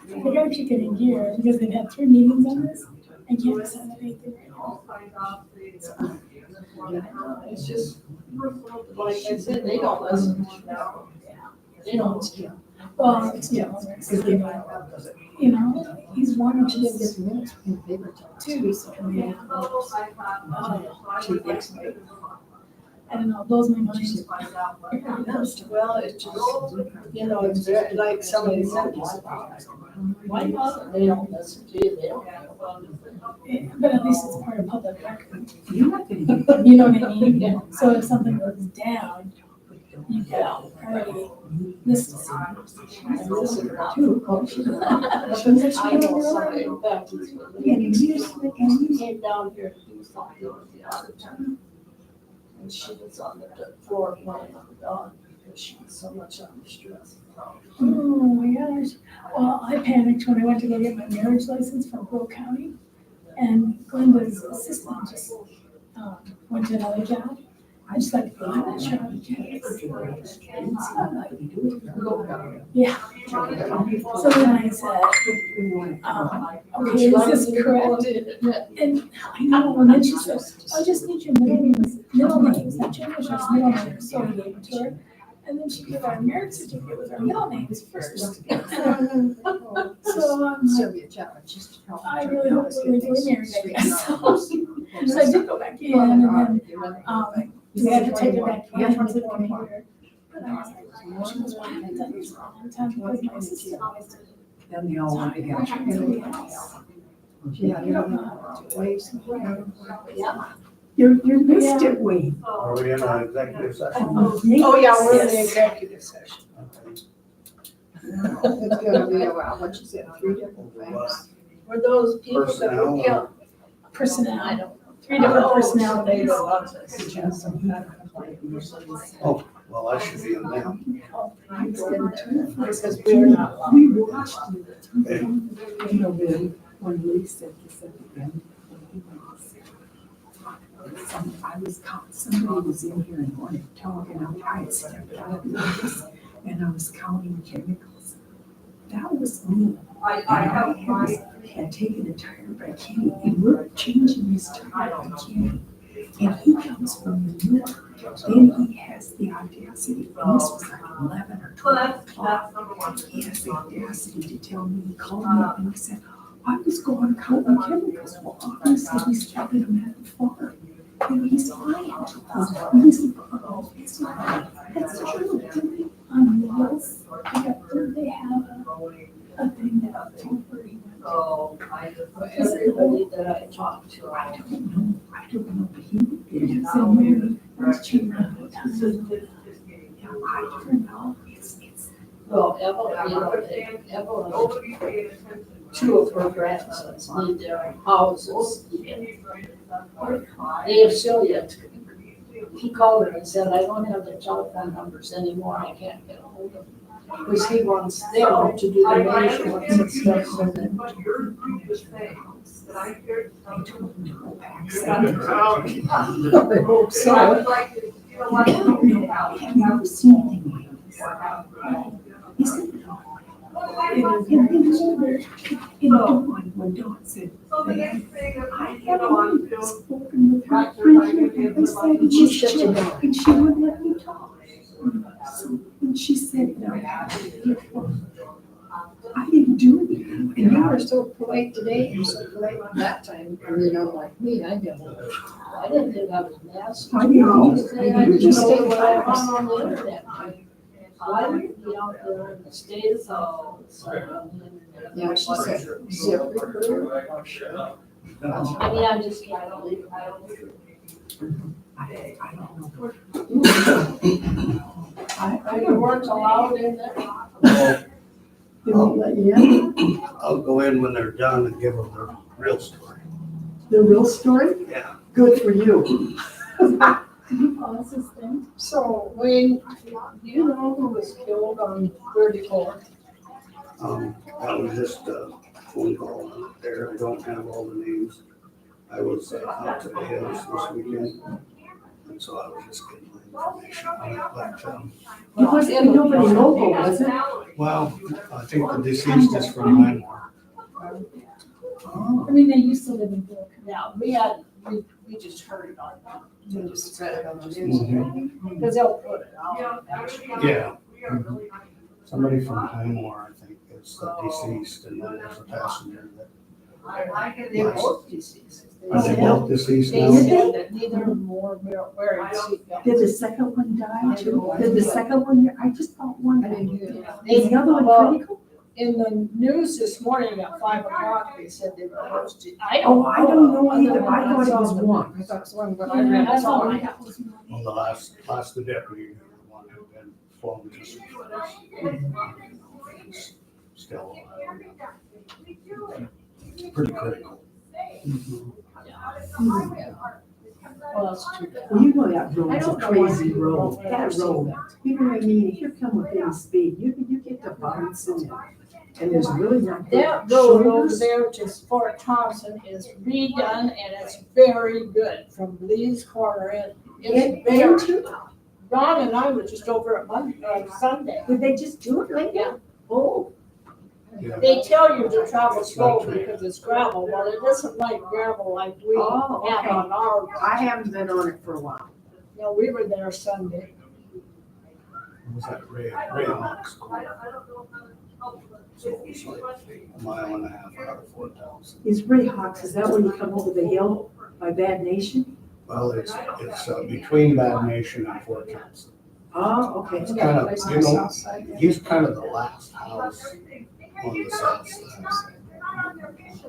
they gotta keep it in gear, because they've had 3 meetings on this, and can't decide anything right now. It's just, like I said, they don't listen. They don't. Well, it's, you know, he's wanting to get this too, so, yeah. I don't know, blows my mind. Well, it's just, you know, it's very, like somebody said, why bother? They don't listen to you, they don't have fun. Yeah, but at least it's part of public record. You know what I mean? So if something goes down, you can already listen to it. I know somebody, in fact, came down here to do something with the auditor. And she was on the floor playing on the dog because she was so much under stress. Oh my gosh. Well, I panicked when I went to go get my marriage license from Pearl County. And Glenda's assistant just went to another job. I just like, I'm not sure how to do this. Yeah. So then I said, okay, is this correct? And I know, and then she said, I just need your middle names, not your initials, middle names, so I gave it to her. And then she gave our marriage certificate with our middle names first. So, I really hope we were doing married, I guess. So I did go back in, and then, we had to take it back in to the computer. But I was like, she was, well, I haven't done this in a long time, because my sister always did it. Then they all want to get. Yeah, you don't know how to do it. You missed it, Wayne. Are we in an executive session? Oh, yeah, we're in the Yes. executive session. It's gonna be about, what you said, 3 different things. were those people that Personnel. were killed. Personnel. I don't know. 3 different Oh, personnel so they things. were lots of suggestions. Well, I should be in them. Because we're not allowed. We watched it. Okay. You know, when Lee said this at the end, when he went, somebody was in here and wanted to talk, and I had stepped out of the office, and I was counting chemicals. That was me. Had taken a tire by Kenny, and we're changing his tire by Kenny. And he comes from New York, and he has the audacity, and this was like 11 or 12 o'clock. He has the audacity to tell me, he called me up and he said, I was going counting chemicals. Well, obviously he's counting them at the farm. And he's lying. He's it's not, that's true. On the hills, they have a thing that October. Everybody that I talked to, I don't know, but he did somewhere. Let's check it out. Yeah, I don't know, it's. well, Evelyn, you know, Evelyn, two of her grandsons need their houses. Dave Celia, he called her and said, I don't have their telephone numbers anymore, I can't get a hold of them. Because he wants them to do the measurements and stuff, so that I hope so. Have you ever seen anything like this? He said, no. And Dawn, when Dawn said, I haven't spoken with her friend, I said, and she shut it down, and she wouldn't let me talk. So when she said, no, I didn't do anything. And you were so polite today, and so polite that time, I mean, unlike me, I didn't think I was nasty. I didn't. I just stayed what I was on the internet. I would be out there in the States, so on the internet. Yeah, she said, ZipRecruiter, or sure. I mean, I'm just trying to leave. I don't know. You weren't allowed in there? Well, They won't let you in? I'll go in when they're done and give them the real story. The real story? Yeah. Good for you. So, Wayne, do you know who was killed on 34? That was just a phone call out there. I don't have all the names. I was out to the hills this weekend, and so I was just getting my information on it. But, It wasn't nobody local, was it? well, I think the deceased is from Landmark. Oh. I mean, they used to live in Brook. Yeah, we just heard it on, we just read it on the news. Because they'll put it out. Yeah. Somebody from Landmark, I think, is the deceased, and then there's a passenger that. They're both deceased. Are they both deceased They now? said that neither of them were wearing seatbelts. Did the second one die too? Did the second one, I just thought one I died. didn't hear that. Is the other one Well, critical? in the news this morning at 5 o'clock, they said they were supposed to. Oh, I don't know either. I thought it was one. I thought it was one, but I read it all. Well, the last the deputy, one had been flown to St. Still, pretty critical. Well, that's too bad. Well, you know that I road's a don't know why crazy people road. don't That ever road, see that. you know what I mean? If you come with any speed, you get the bumps and there's really not. good That road over shoulders. there to Fort Thompson is redone and it's very good from Lee's Corner in. It's very, Into, Ron and I were just over at Sunday. did they just do it like that? Oh, Yeah. They tell you to travel slow because it's gravel. Well, it isn't like gravel like we Oh, have okay. on our. I haven't been on it for a while. No, we were there Sunday. Was that Ray Hawks? So it's like a mile and a half out of Fort Thompson. Is Ray Hawks, is that when you come over the hill by Bad Nation? Well, it's between Bad Nation and Fort Thompson. Oh, okay. It's kind of, you know, he's kind of the last house on the south side.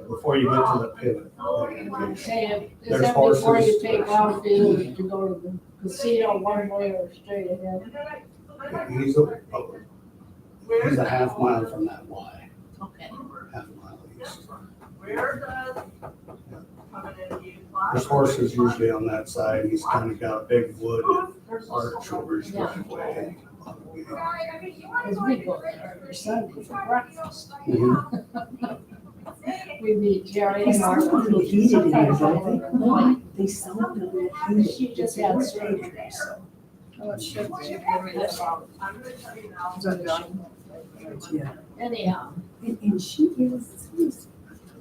Before you get to the pivot. Okay, is There's that before horses. you take out to go to the casino one way or straight ahead? He's a half mile from that Y, Okay. half mile east. Where does coming in view His horse is usually on that side. He's kind of got a big wood arch over his driveway. Because we go there every Sunday for breakfast. Mhm. We meet Jerry and our. Little heated in there, don't they? They sound a little heated. She just had surgery, so. Oh, it should be. I'm gonna tell you now. Yeah. Anyhow. And she is.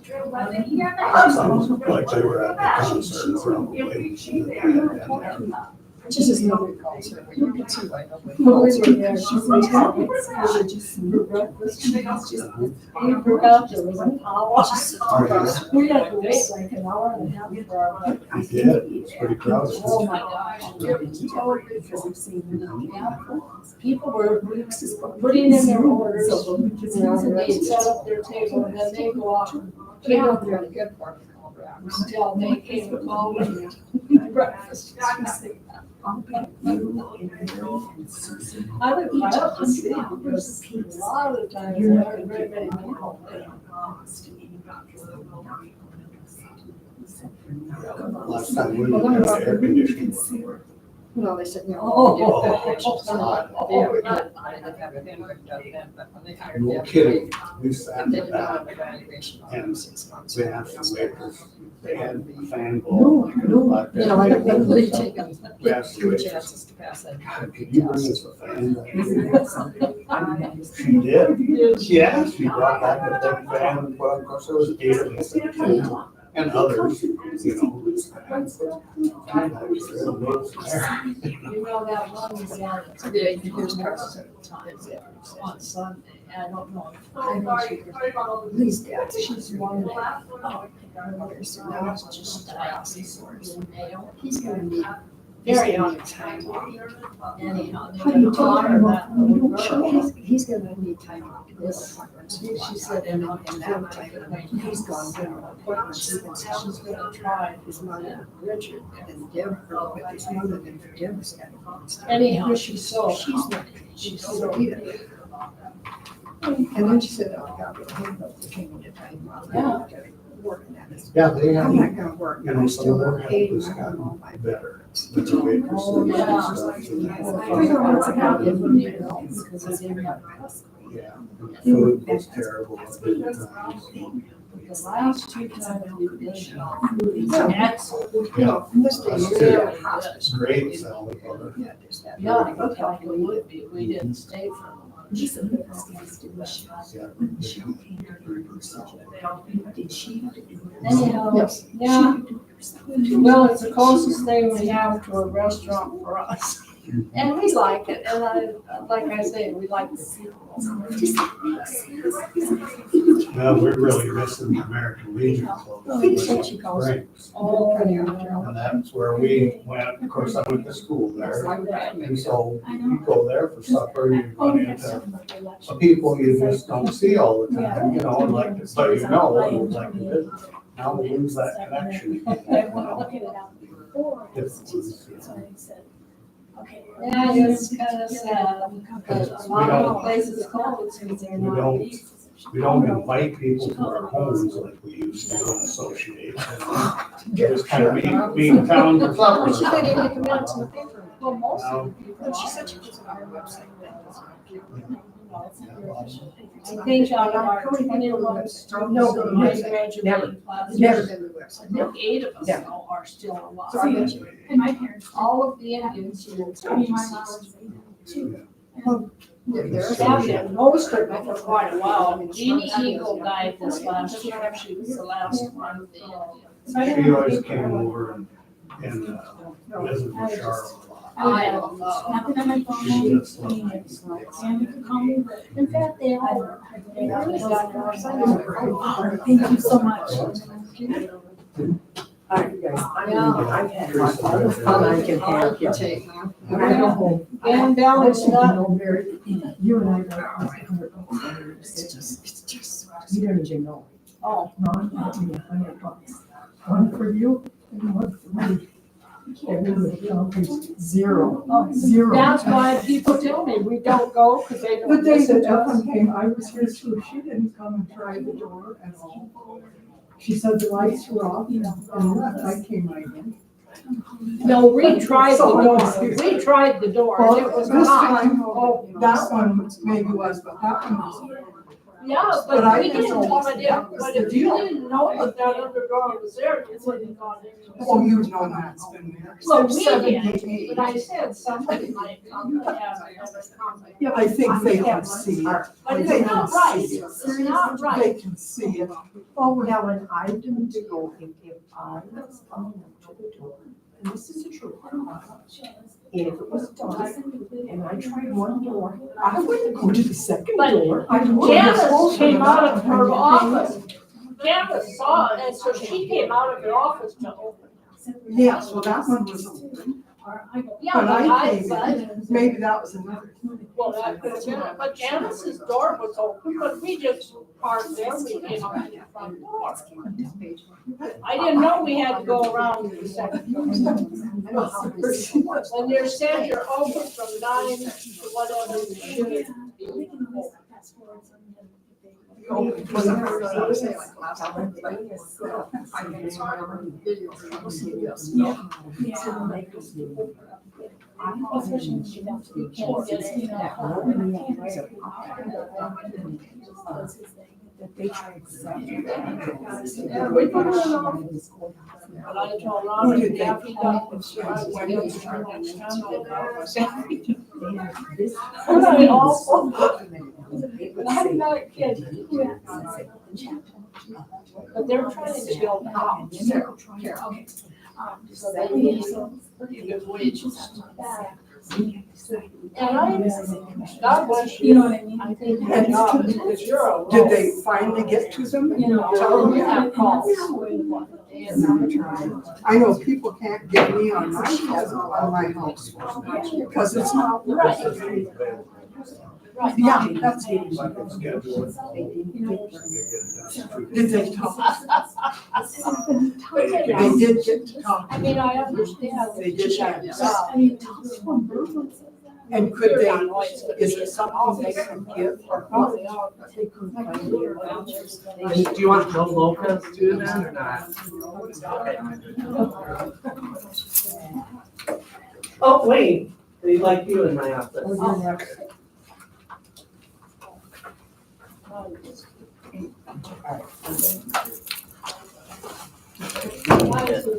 Sounds like they were at the concert around the way. Just as nobody calls her. You can see why nobody calls her. Yeah, she's in town. Just for breakfast. She's just, we forgot there was an hour. We had to wait like an hour and a half for our breakfast. I did. It's pretty crowded. Oh my gosh. People were putting in their orders, and they set up their table, and then they go out and they don't really get part until they came to call and breakfast. I would buy up to see because a lot of the times there aren't very many people there. Last time we had the air conditioning. No, they said, no. Oh, it's hot. No kidding. We sat in the back and we had to wait because they had a fan blowing. Like that. You know, I don't really take them. We have to Two wait. chances to pass that. Could you bring us a fan? She did. Yeah, she brought back a big fan. Well, of course, there was 8 of us at the time. And others, you know. You know, that one was today, here's Carson at the time, on Sunday, I don't know. I know she was, Lee's dad, she's one that, our mother said, now it's just he's gonna need very on time off. Anyhow, they're gonna talk about, he's gonna need time off this. She said, and that time, he's gone to appointments, she's gonna try his mother, Richard, and Deb, with his mother, and Deb's got. Anyhow, she's so heated. And then she said, oh, God, we're home, but we can't get time off. Yeah. Working at it. Yeah, they I'm have, not gonna work, you but I know, some still of their get paid. help has gotten better. With the waitresses Oh, and yeah. stuff. Because they didn't have. Yeah, the food was terrible. The last 2 times we did this, food is excellent. You know, this day, Us really too. hospice. Great salad butter. Yeah, there's that. Yeah, it looked like it would be, we didn't stay for long. Yeah. Anyhow, yeah, well, it's the closest thing we have to a restaurant for us. And we like it, and like I say, we like the people. Well, we're really missing the American Legion Club. Springs. Oh, And that's where we went, of course, I went to school there. And so you go there for supper, you run into people you just don't see all the time, you know, and like, but you know, and like to visit. Now we lose that connection. Yeah, it's kind of sad, because a lot of places closed because they're not. We don't invite people to our homes like we used to associate. Just kind of meet in town for supper. She didn't even come out to the paper. Well, most of the people, she said she was on our website. I think on our 21 students, my graduating class, Never been the website. I think 8 of us Yeah. now are still alive. And my parents. All of the Indians here. I mean, my mom was. There's been most of them for quite a while. Jeannie Eagle died this last year. She was the last one of the Indians. She always came over and visited Charlotte. I don't know. Not that my phone, I mean, it's like, Sandy could call me, but In fact, they all. thank you so much. All right, you guys. Yeah. I've had all the fun I can have. You take, huh? When I go home. And balance that. You and I go. It's just, you don't even know. Oh, Ron got me $100. One for you and one for me. Zero. that's why people tell me we don't go because they don't. The day listen that to us. Ellen came, I was here too, she didn't come and try the door at all. She said the lights were off and I came right in. No, we tried the So I door, was here. we tried the door, and it Well, was this not. time, that one maybe was, but that one was. Yeah, But but I we didn't didn't, know but that was if the you deal. didn't know that that other door was there, it wouldn't have gone in. Oh, you've known that's been there. Well, since we 78. But I said somebody might come and have another comment. Yeah, I think they can see it. But They it's can not right, see it. it's not right. They can see it. Oh, now, and I didn't go, if I was coming up to the door, and this is a true one, if it was dark and I tried one door, I wouldn't go to the second But door. I would. Janice came out of her office, Janice saw it, and so she came out of her office to open it. Yes, well, that one was open. Yeah, But but I I came said, in, maybe that was another. well, that could have been it, but Janice's door was open, but we just parked there, we came out the front door. I didn't know we had to go around to the second door. And they're saying you're open from 9 to whatever you should be. Yeah, we put it on. But I told Ron, if Daffy got the shit, I was going to turn next time I got myself. I awful. I'm not kidding. But they're trying to build a house. So they need some pretty good wages. And God bless you. You know what I mean? I think your job, because you're a. Did they finally get to them? You know, tell them you have calls. I know people can't get me on my phone, on my house, because it's not. Right. Right. Yeah, that's it. Did they talk? They did get to talk. I mean, I understand. They did have Yeah. that. And could they, is it something they can give or not? Do you want Joe Lopez to do that or not? Oh, wait, they like you in my office.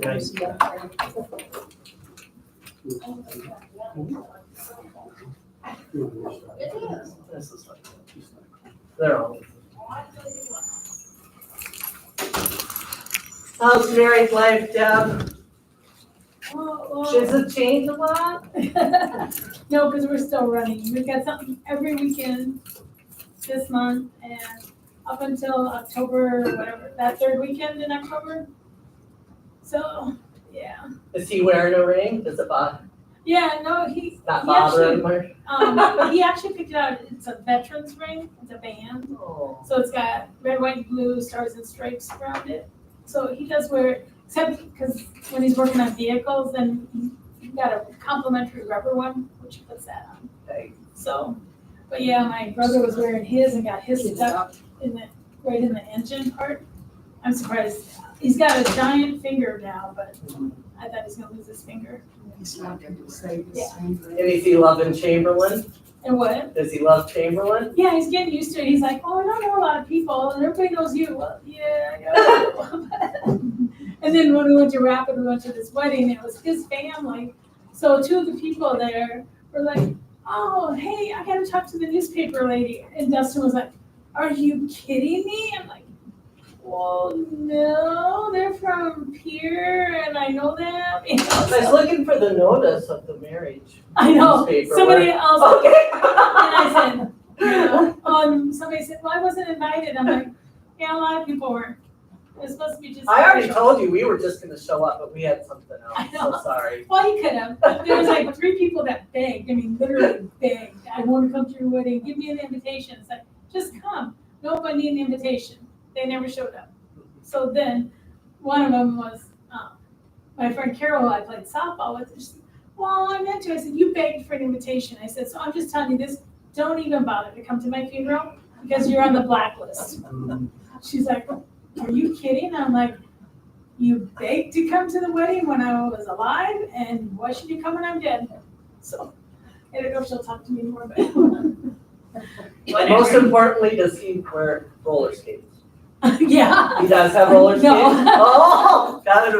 Nice. This is like, they're all. How's married life, Deb? Does it change a lot? No, because we're still running. We've got something every weekend this month and up until October, whatever, that third weekend in October. So, yeah. Is he wearing a ring? Does it bother, Yeah, no, he not bother anymore? he actually picked it out. It's a veterans ring. It's a band. Oh. So it's got red, white, and blue stars and stripes around it. So he does wear it, except because when he's working on vehicles, then he's got a complimentary rubber one, which he puts that on. Okay. So, but yeah, my brother was wearing his and got his stuck in the, right in the engine part. I'm surprised. He's got a giant finger now, but I thought he's gonna lose his finger. He's not going to say the Yeah. same. And is he loving Chamberlain? And what? Does he love Chamberlain? Yeah, he's getting used to it. He's like, oh, I don't know a lot of people, and everybody knows you. Well, yeah, I know. And then when we went to Rapid, we went to this wedding. It was his family. So two of the people there were like, oh, hey, I got to talk to the newspaper lady. And Dustin was like, are you kidding me? I'm like, well, no, they're from Pierre, and I know them. You know, I was so- looking for the notice of the marriage. I know. Newspaper Somebody where- else. Okay. And I said, yeah, somebody said, well, I wasn't invited. I'm like, yeah, a lot of people were. It was supposed to be just. I already told you, we were just gonna show up, but we had something I else, know. so sorry. Well, you could have. There was like 3 people that begged. I mean, literally begged. I want to come to your wedding. Give me an invitation. It's like, just come. Nope, I need an invitation. They never showed up. So then, one of them was my friend Carol, who I played softball with. She said, well, I meant to. I said, you begged for an invitation. I said, so I'm just telling you this. Don't even bother to come to my funeral because you're on the blacklist. She's like, are you kidding? I'm like, you begged to come to the wedding when I was alive, and why should you come when I'm dead? So, I don't know if she'll talk to me more, but. Most importantly, does he wear roller skates? Yeah. He does have roller skates? No. Oh, got it.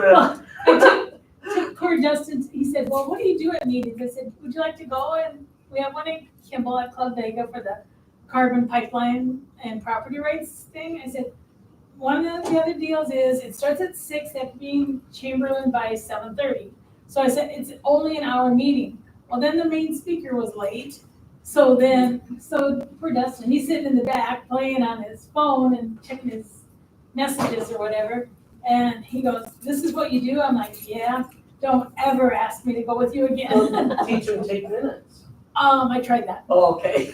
I took poor Justin, he said, well, what do you do at meetings? I said, would you like to go? And we have one in Kimball at Club Vega for the carbon pipeline and property rights thing. I said, one of the other deals is it starts at 6, they have to be in Chamberlain by 7:30. So I said, it's only an hour meeting. Well, then the main speaker was late. So poor Dustin, he's sitting in the back playing on his phone and checking his messages or whatever. And he goes, this is what you do? I'm like, yeah, don't ever ask me to go with you again. Teach him to take minutes. I tried that. Oh, okay.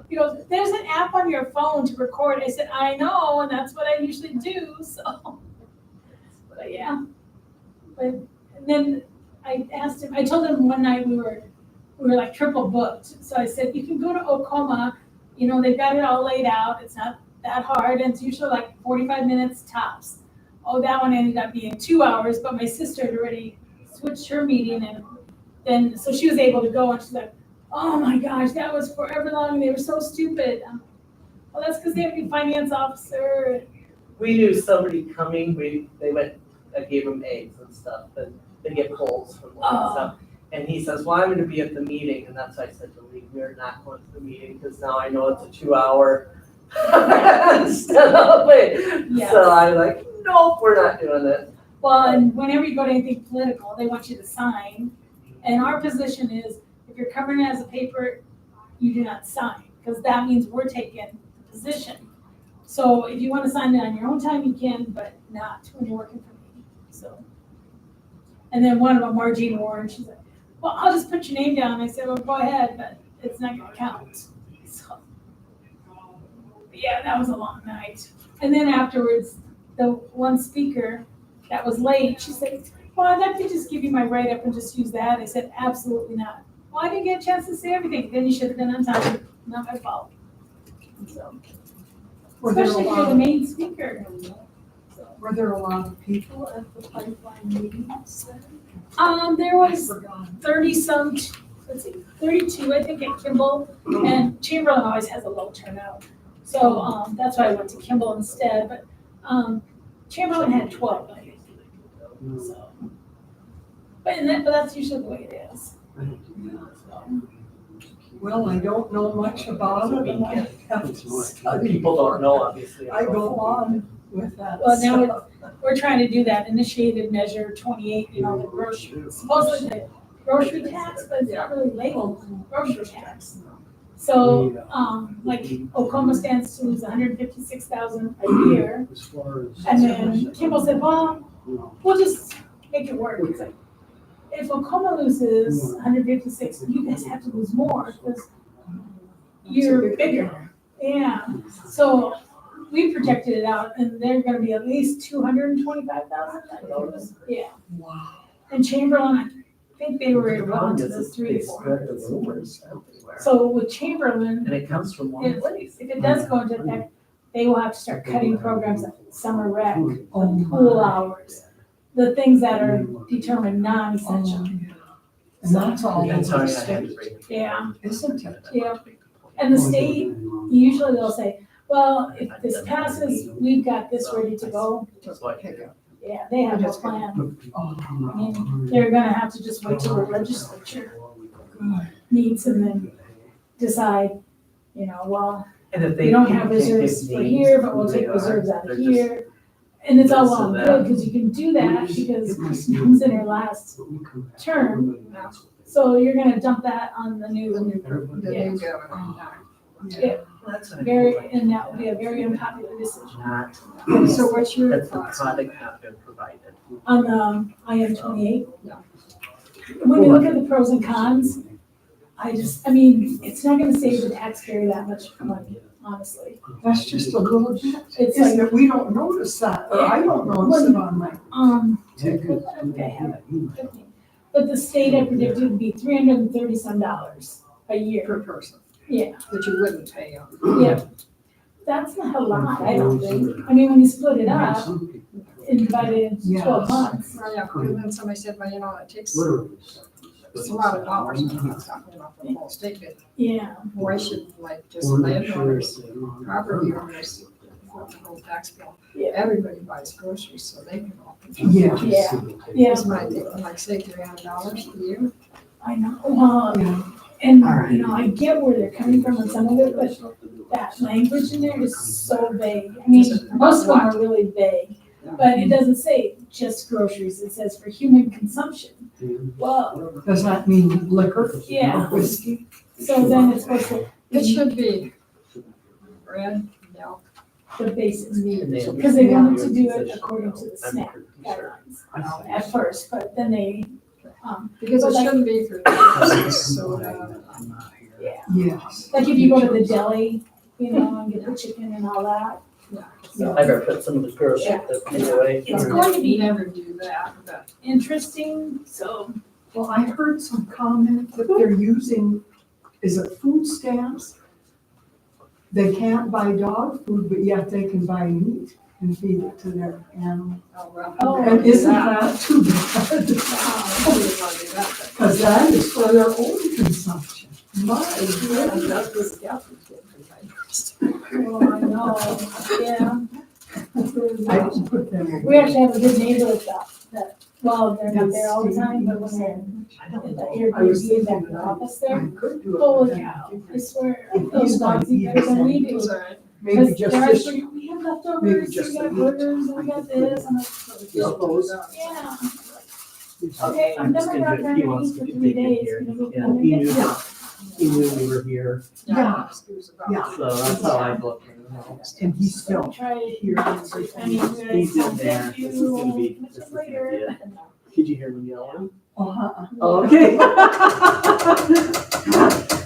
He goes, there's an app on your phone to record. I said, I know, and that's what I usually do, so. But yeah. And then I asked him, I told him one night we were like triple booked. So I said, you can go to Oklahoma, they've got it all laid out. It's not that hard, and it's usually like 45 minutes tops. Oh, that one ended up being 2 hours, but my sister had already switched her meeting, and then, so she was able to go, and she's like, oh my gosh, that was forever long, they were so stupid. Well, that's because they have a new finance officer. We knew somebody coming, they went, I gave them eggs and stuff, and they get polls from them and stuff. And he says, well, I'm gonna be at the meeting, and that's why I said to Lee, we're not going to the meeting, because now I know it's a 2-hour instead of it. Yes. So I'm like, nope, we're not doing it. Well, and whenever you go to anything political, they want you to sign. And our position is, if you're covering it as a paper, you do not sign, because that means we're taking the position. So if you want to sign it on your own time, you can, but not when you're working for me, so. And then one of them, Margie Warren, she's like, well, I'll just put your name down. I said, well, go ahead, but it's not gonna count. So, yeah, that was a long night. And then afterwards, the one speaker that was late, she said, well, I'd like to just give you my write-up and just use that. I said, absolutely not. Well, I didn't get a chance to say everything. Then you should have been on time. Not my fault. So, especially if you're the main speaker. Were there a lot of people at the pipeline meetings then? There was 30-some, let's see, 32, I think, at Kimball. And Chamberlain always has a low turnout. So that's why I went to Kimball instead. But Chamberlain had 12, I think. So, but that's usually the way it is. Well, I don't know much about it, and I have to study. People don't know, obviously. I go on with that Well, now stuff. we're trying to do that initiated measure 28, the grocery, supposedly the grocery tax, but it's not really labeled grocery tax. So, like Oklahoma stands to lose 156,000 a year. And then Kimball said, well, we'll just make it work. It's like, if Oklahoma loses 156, you guys have to lose more because you're bigger. Yeah. So we projected it out, and they're going to be at least 225,000. Yeah. Wow. And Chamberlain, I think they were around to the 300 to 400. So with Chamberlain, And it comes from one place. if it does go into effect, they will have to start cutting programs like summer rec, pool hours, the things that are determined non-essential. And that's all over That's how I the had to state, break it. Yeah, isn't it? yeah. And the state, usually they'll say, well, if this passes, we've got this ready to go. That's what I did. Yeah, they have a plan. Oh, I mean, they're gonna have to just wait till the legislature meets and then decide, well, And if we don't have reserves for here, but we'll take reserves out of here. And it's all well and good, because you can do that, because Kristen comes in her last term. So you're gonna dump that on the new, the yeah, new governor. yeah, and that will be a very unpopular decision. Not, So what's your that's the thoughts? product not been provided. On the IM 28. When you look at the pros and cons, it's not gonna save the taxpayer that much money, honestly. That's just a little bit. It's Isn't like, it? We don't notice that, or I don't notice it on my ticket. okay, I have it with me. But the state I predicted would be $330 some a year. Per person. Yeah, That you wouldn't pay on. yeah. That's not a lot, I don't think. I mean, when you split it up and divide it into 12 months. Well, yeah, and then somebody said, well, you know, it takes, Literally. it's a lot of dollars, I'm not talking about the whole state, but Yeah, why should like just Wanna make sure landowners, that they're on the property front. owners, the whole tax bill? Yeah. Everybody buys groceries, so they can all contribute. Yeah. Yeah. yeah, This might take, like, say, $300 a year. I know. And, you know, I get where they're coming from on some of it, but that language in there is so vague. I mean, most of them are really vague, but it doesn't say just groceries, it says for human consumption. Well, Does that mean liquor? yeah, Whiskey? so then it's supposed to, It should be bread, milk, the basics, meat. because they wanted to do it according to the SNAP guidelines at first, but then they, Because it shouldn't be for soda. yeah. Yes. Like if you go to the deli, you know, and get the chicken and all that. So I better put some of the grocery away. it's going to be Never do that, but interesting, so. Well, I heard some comment that they're using, is it food stamps? They can't buy dog food, but yet they can buy meat and feed it to their animal. Oh, And isn't that too bad? Because that is for their own consumption. My goodness. Oh, I know, yeah. I just put them away. We actually have a good neighbor that, well, they're not there all the time, but when they're at the Airbnb back in the office I there, could do it. holy but cow, then I swear, those dogs eat better than we do. Maybe Because just they're this. actually, we have leftovers, just we got the meat. burgers, we got this, and Those. yeah. Okay, I'm never not trying to eat for 3 days. He knew we were here, Yeah. Yeah. so that's how I look. And he's still Try it. here. I mean, we're He's in thank there. you, This is gonna be- catch this up is gonna be later. Did you hear me yelling? Uh-huh. Okay.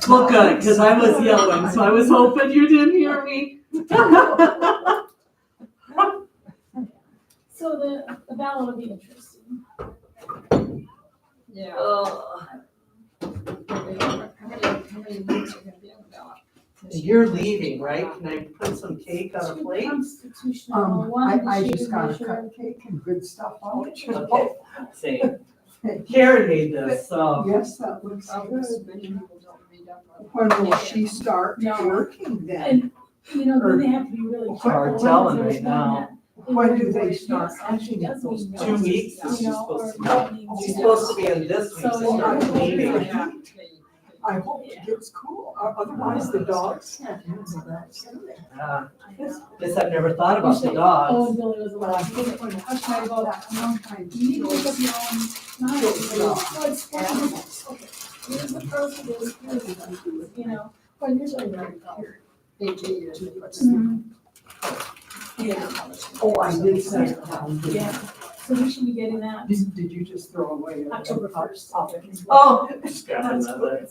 Well, good, because I was yelling, so I was hoping you didn't hear me. So the ballot will be interesting. Yeah. Oh, How many weeks are gonna be on the ballot? you're leaving, right? Can I put some cake on a plate? Constitutional, one I issue just got a measure. cupcake and good stuff out. Okay, same. Karen made this, so. Yes, that looks Oh, good. many people don't read up on. When will she start No. working then? And, you know, then they have to be really careful. Hard telling because right there's one now. that- When do they start Actually does those mean 2 weeks is you she know, supposed or to that means She's you know. supposed to be in this week's So- start meeting. Yeah. I hope it gets cool, otherwise the dogs can't handle that. can they? Guess I've never thought about the Oh, dogs. and Billy was alive. How should I go that? One time. You need to look up your own. No, it's fine. Okay. Here's the pros of this, here's the, you know, well, here's what I already got. AG usually puts. Mhm. Yeah, Oh, I did send it down. yeah. So we should be getting that Did you just throw away? October 1st. Oh. That's good.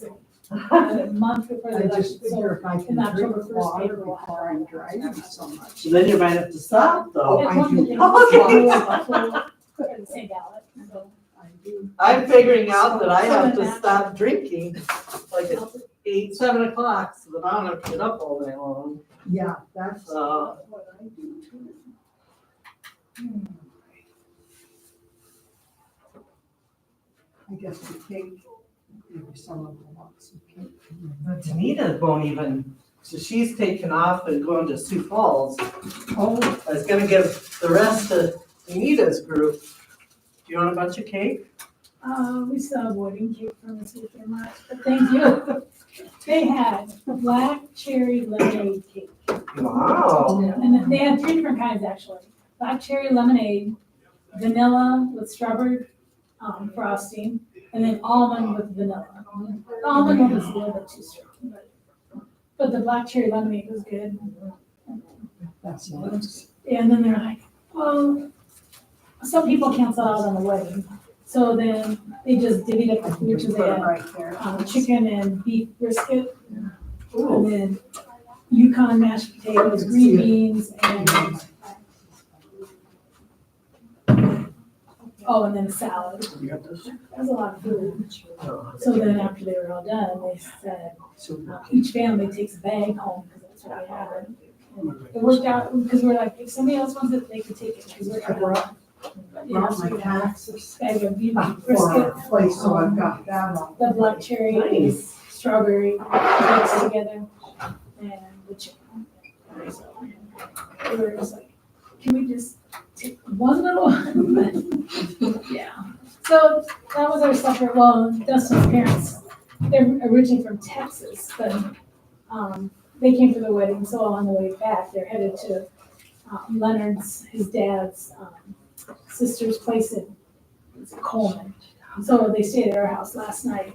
A month before the I election, just figure if I in can October drink 1st water paper will before I'm driving so much. Then you might have to stop though. It's I one do. thing. Okay. Put in the same ballot, so. I do. I'm figuring out that I have to stop drinking like at 8, 7 o'clock, so that I don't have to get up all day long. Yeah, that's So- what I do too. I guess the cake, maybe some of them want some cake. But Danita won't even, so she's taken off and going to Sioux Falls. Oh, I was gonna give the rest to Danita's group. Do you want a bunch of cake? We still have wedding cake from this weekend, much, but thank you. They had black cherry lemonade cake. Wow. And then they had 3 different kinds actually. Black cherry lemonade, vanilla with strawberry frosting, and then almond with vanilla. The almond one was a little bit too strong, but the black cherry lemonade was good. that's nice. And then they're like, well, some people cancel out on the wedding. So then they just divvied up the food, Just so put they it had right there. chicken and beef brisket, and then Yukon mashed potatoes, green beans, and oh, and then a salad. That was a lot of food. So then after they were all done, they said, each family takes a bag home, because that's what we had. It worked out, because we're like, if somebody else wants it, they could take it, because we're. I brought my Yeah, taxes bag of beef for brisket, a place, so I've got that on. the black cherry, Nice. strawberry, mixed together, and the chicken. So, we were just like, can we just take one little one? Yeah, so that was our supper. Well, Dustin's parents, they're originally from Texas, but, they came for the wedding, so on the way back, they're headed to, Leonard's, his dad's, sister's place in Coleman. So they stayed at our house last night,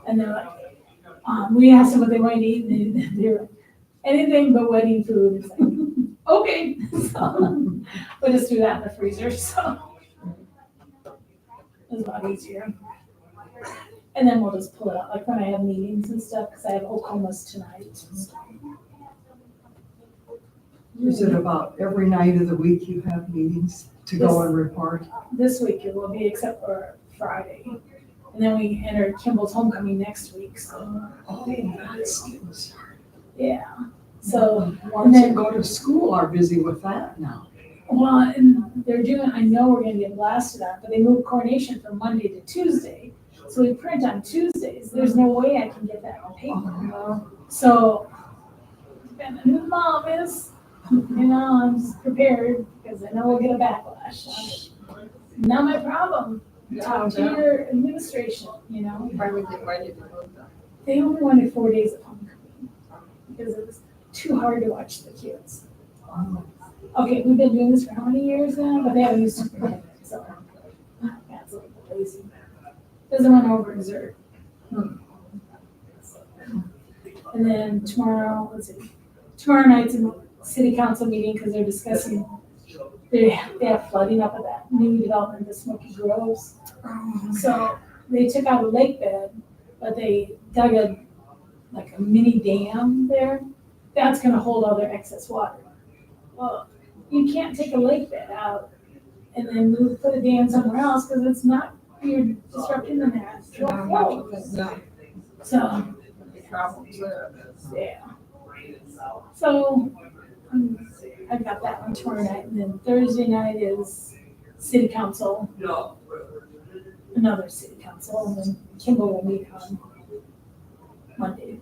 and they're like, we asked them what they wanted to eat, and they were like, anything but wedding food. It's like, okay, so we just threw that in the freezer, so it was a lot easier. And then we'll just pull it out, like when I have meetings and stuff, because I have Oklamas tonight. Is it about every night of the week you have meetings to go and report? This week it will be, except for Friday. And then we enter Kimball's homecoming next week, so, Oh, that's getting started. yeah. So, Ones that go to school are busy with that now. well, and they're doing, I know we're gonna get blasted on, but they moved coronation from Monday to Tuesday. So we print on Tuesdays. There's no way I can get that on paper. So, depending on who the mom is, I'm just prepared, because I know we'll get a backlash. Not my problem. Talk to your administration, Why would you vote that? They only wanted 4 days of homecoming, because it was too hard to watch the kids. Okay, we've been doing this for how many years now, but they haven't used to, so, that's a little lazy. Doesn't want to overexert. And then tomorrow, tomorrow night's a city council meeting, because they're discussing, they have flooding up at that new development, the Smoky Groves. So they took out a lake bed, but they dug a mini dam there. That's gonna hold all their excess water. Well, you can't take a lake bed out and then put a dam somewhere else, because it's not, you're disrupting the natural flow. So, Problems there. yeah. So, I've got that one tomorrow night, and then Thursday night is city council. Another city council, and then Kimball will meet on Monday.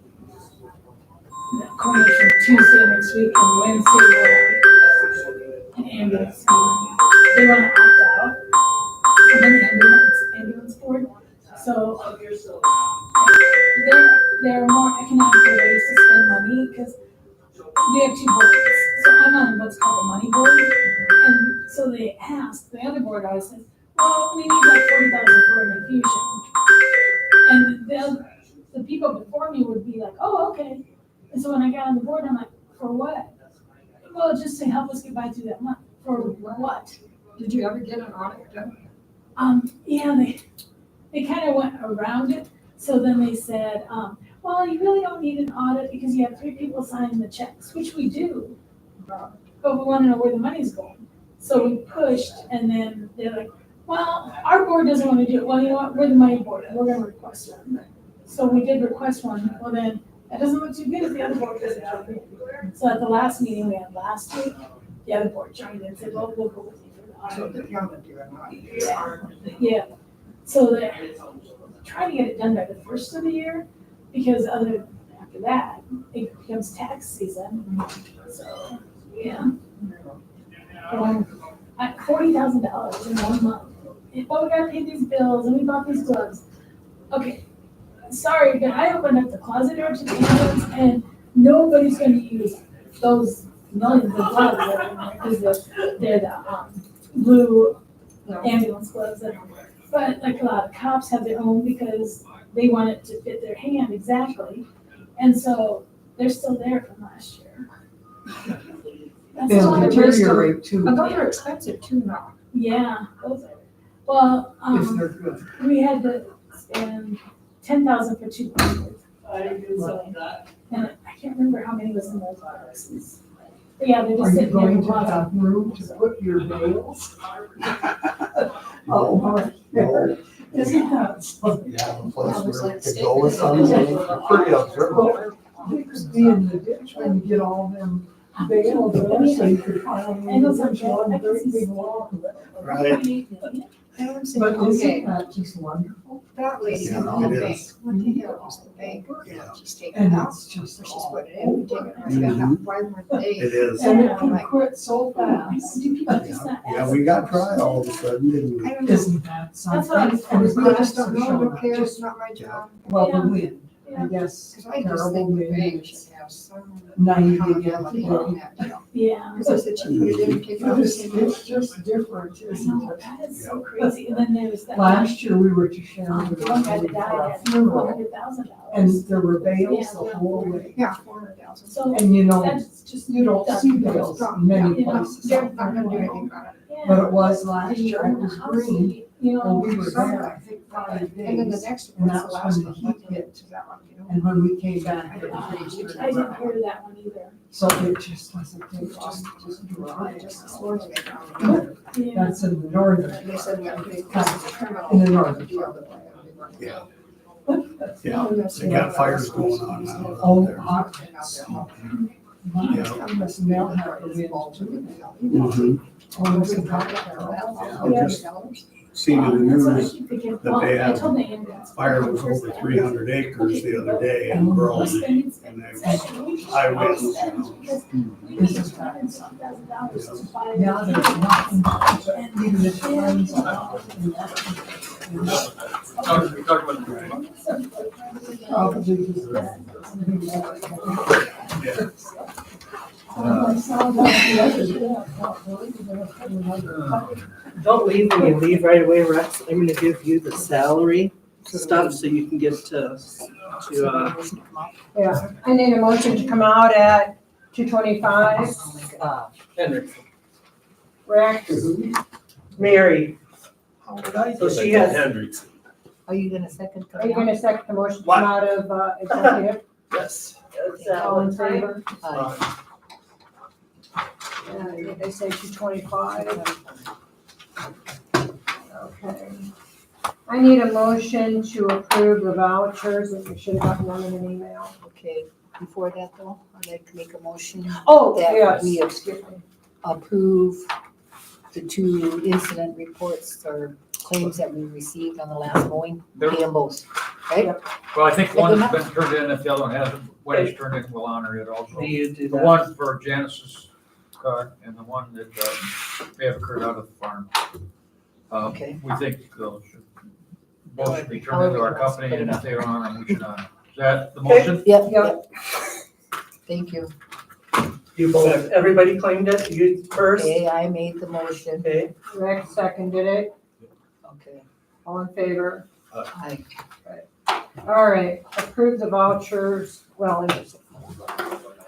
The coronation Tuesday next week, and Wednesday we'll have an ambulance meeting. They want to opt out from the ambulance board, so there are more economical ways to spend money, because we have 2 boards. So I'm on what's called the money board, and so they asked, the other board always says, well, we need like 40,000 for an infusion. And the people before me would be like, oh, okay. And so when I got on the board, I'm like, for what? Well, just to help us get by through that month. For what? Did you ever get an audit done? Yeah, they kind of went around it. So then they said, well, you really don't need an audit because you have 3 people signing the checks, which we do. But we want to know where the money's going. So we pushed, and then they're like, well, our board doesn't want to do it. Well, you know what? We're the money board, and we're going to request one. So we did request one. Well, then that doesn't look too good if the other board doesn't jump in. So at the last meeting we had last week, the other board joined in and said, well, we'll go with you for the audit. So they're gonna do an audit. Yeah. So they're trying to get it done by the first of the year, because after that, it becomes tax season. So, yeah. At $40,000 in 1 month. Oh, we gotta pay these bills, and we bought these gloves. Okay, sorry, but I opened up the closet door to the ambulance, and nobody's gonna use those millions of gloves that are in there, because they're the blue ambulance gloves. But like a lot of cops have their own, because they want it to fit their hand exactly. And so they're still there from last year. That's a They'll lot of deteriorate too, But those are expensive too now. Yeah, those are, well, if they're good. we had to spend 10,000 for 2 boxes. So, and I can't remember how many was in those boxes. But yeah, they're Are just you sitting there in going the to closet. have room to put your nails? Oh, there. Isn't that something? You have a place Yeah, it's where like it could go with statement. something, pretty observable. Well, they could be in the ditch when you get all them bail there, so you could file I know some, one I can very see big small. law. Right. And I'm saying, But okay, isn't that just wonderful? that lady Yeah, in the it bank, is. what the hell is the bank? Yeah. She's taking And it out, it's just or she's all putting it in, we take it right back out. Why weren't they? It is. And it Yeah. can quit so fast. Do people just not Yeah, ask? we got dry all of a sudden, didn't we? I don't know. Isn't that something? what I was- And it's I not just don't know, showing who up, cares, just- it's not my job. Well, the Yeah. wind, I Yeah. guess, Cause I just terrible think the bank wind. should have some 90 accountability again. on that deal. Yeah. Cause I said, she put it in and take it out. It's just different, I isn't know, it? that is so crazy. And then there's that. Last year, we were to Sharon The one guy that for died a had funeral, $400,000. and there were bales the whole way. Yeah, 400,000. So And you know, that's just. you don't see bales in many You know, places. They're not gonna do anything about it. Yeah. But it was last And year, you're it in the was house, green, you and know. we were Some, there, I I think, think, 5 And then the days. next And one, the that's last when one, the heat hit. to that one, you know. And when we came back, it was pretty I steady. didn't hear that one either. So it just wasn't, it just dry. Just this morning they found it. Yeah. That's in the northern, And they said, well, this is a criminal. in the northern deal part. that they were- Yeah. Yeah, they got fires going on now out Oh, there. I must now have the wind too. Mhm. Almost a half Yeah, I just seen in the That's what I news keep thinking. that Well, they I have told Naomi that's- fire was over 300 acres the other day in Rome, and they was high winds, you know. This is Yeah, there's nothing, even if it rains out. Talk about Probably just that. Yeah. I saw that the other day, I thought, well, you're gonna put another pipe. Don't leave when you leave right away, Rex. I'm gonna give you the salary stuff so you can get to, Yeah, I need a motion to come out at 2:25. Henry. Rex, Mary, How would I So do she that, has- Hendricks? Are you gonna second? are you gonna second the motion to What? come out of executive? Yes. All in favor? Aye. Yeah, did they say 2:25? Okay. I need a motion to approve the vouchers, and we should have gotten them in an email. Okay, before that though, I'd like to make a motion Oh, that yes. we Excuse me. approve the 2 incident reports or claims that we received on the last mowing, There- pay them both, right? Well, I think one's been turned in, if the other one hasn't, when it's turned in, we'll honor it also. do you do The that? one for Janice's car and the one that may have occurred out of the farm. Okay. We think those should, both should be turned into our company, and if they don't honor them, we should honor them. Is that the motion? Yep, Yep. yep. Thank you. You both, everybody claimed it, you first, Okay, I made the motion. okay? Rex seconded it. Okay. All in favor? Aye. All right, approve the vouchers. Well,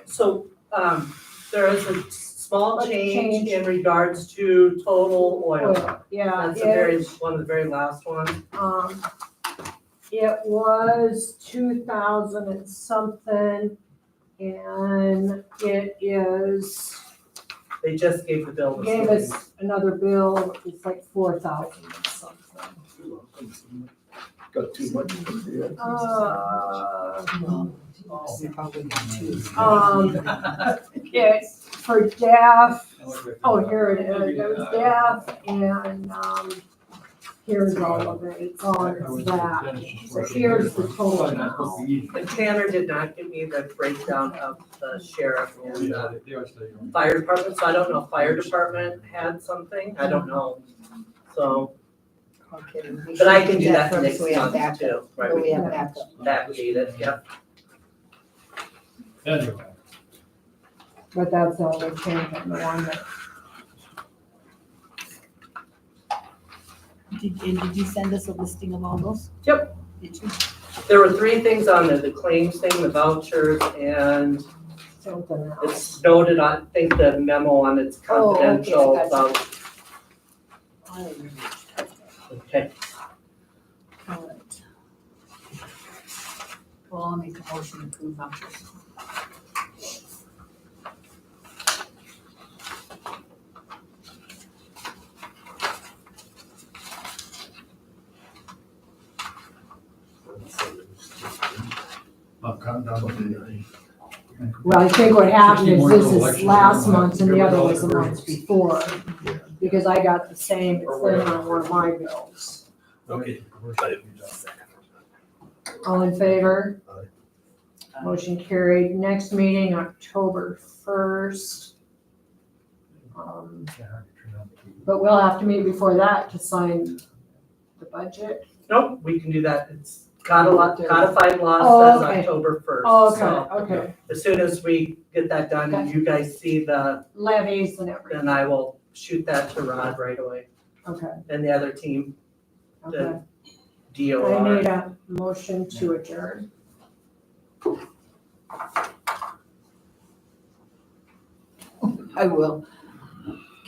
So, there is a small What change change? in regards to total oil. yeah, That's the very, it, one of the very last ones. it was 2,000 and something, and it is, They just gave the bill. this gave morning. us another bill, it's like 4,000 and something. Got too much to do. Well, we probably got 2. It's for deaf, oh, here it is, it was deaf, and, here's all of it, it's on that. So here's the total amount. And Tanner did not give me the breakdown of the sheriff and the fire department, so I don't know if fire department had something, I don't know. So, Okay. we but I should can do that first, next so we have month backup. too, right? So we have backup. Backdate it, yep. Anyway. But that's the only change on the one that, Did you send us a listing of all those? Yep. Did you? There were 3 things on there, the claims thing, the vouchers, and something else. it's noted on, I think the memo on it's Oh, okay, I confidential, got about, I remember. okay. All right. Well, I'll make a motion to approve vouchers. Well, I think what happened is more this to is elections last than month and the other was the everybody month before. Because I got the same thing on one of my bills. Okay. All in favor? Motion carried. Next meeting, October 1st. But we'll have to meet before that to sign the budget. Nope, we can do that. It's codified law Oh, says okay. October 1st. Oh, okay, So okay. as soon as we get that done and you guys see the, Levies and everything. then I will shoot that to Rod right away Okay, and the other team, okay. the I DOR. need a motion to adjourn. I will.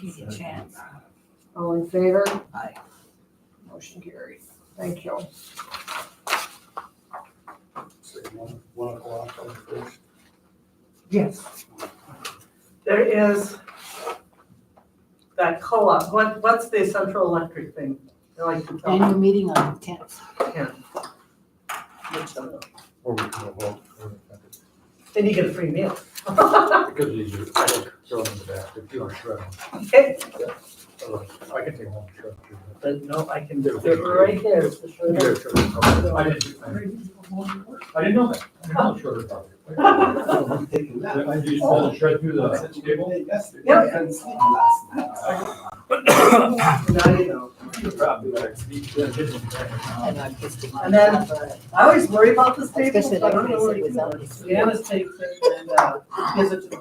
Give you a chance. All in favor? Aye. Motion carried. Thank you. Say 1 o'clock on the first. Yes. There is that co-op. What's the Central Electric thing? I like to tell Annual meeting on the 10th. Ken. Which one? Or we can vote. Then you get a free meal. Because these are, I think, throw them in the back, if you want to shred them. Okay, I can take home and shred them. but no, I can do it right there. It's the You shredder. gotta shred them. I didn't know that. I didn't know the shredder part. I'm taking that. I just let it shred through the cable. Yesterday, Yep. I couldn't sleep last night. Now you know. You probably better sleep good. And I'm just. And then- I always worry about this table. Especially I don't like know they where said to it was keep out it. this Janice takes it and gives it to the.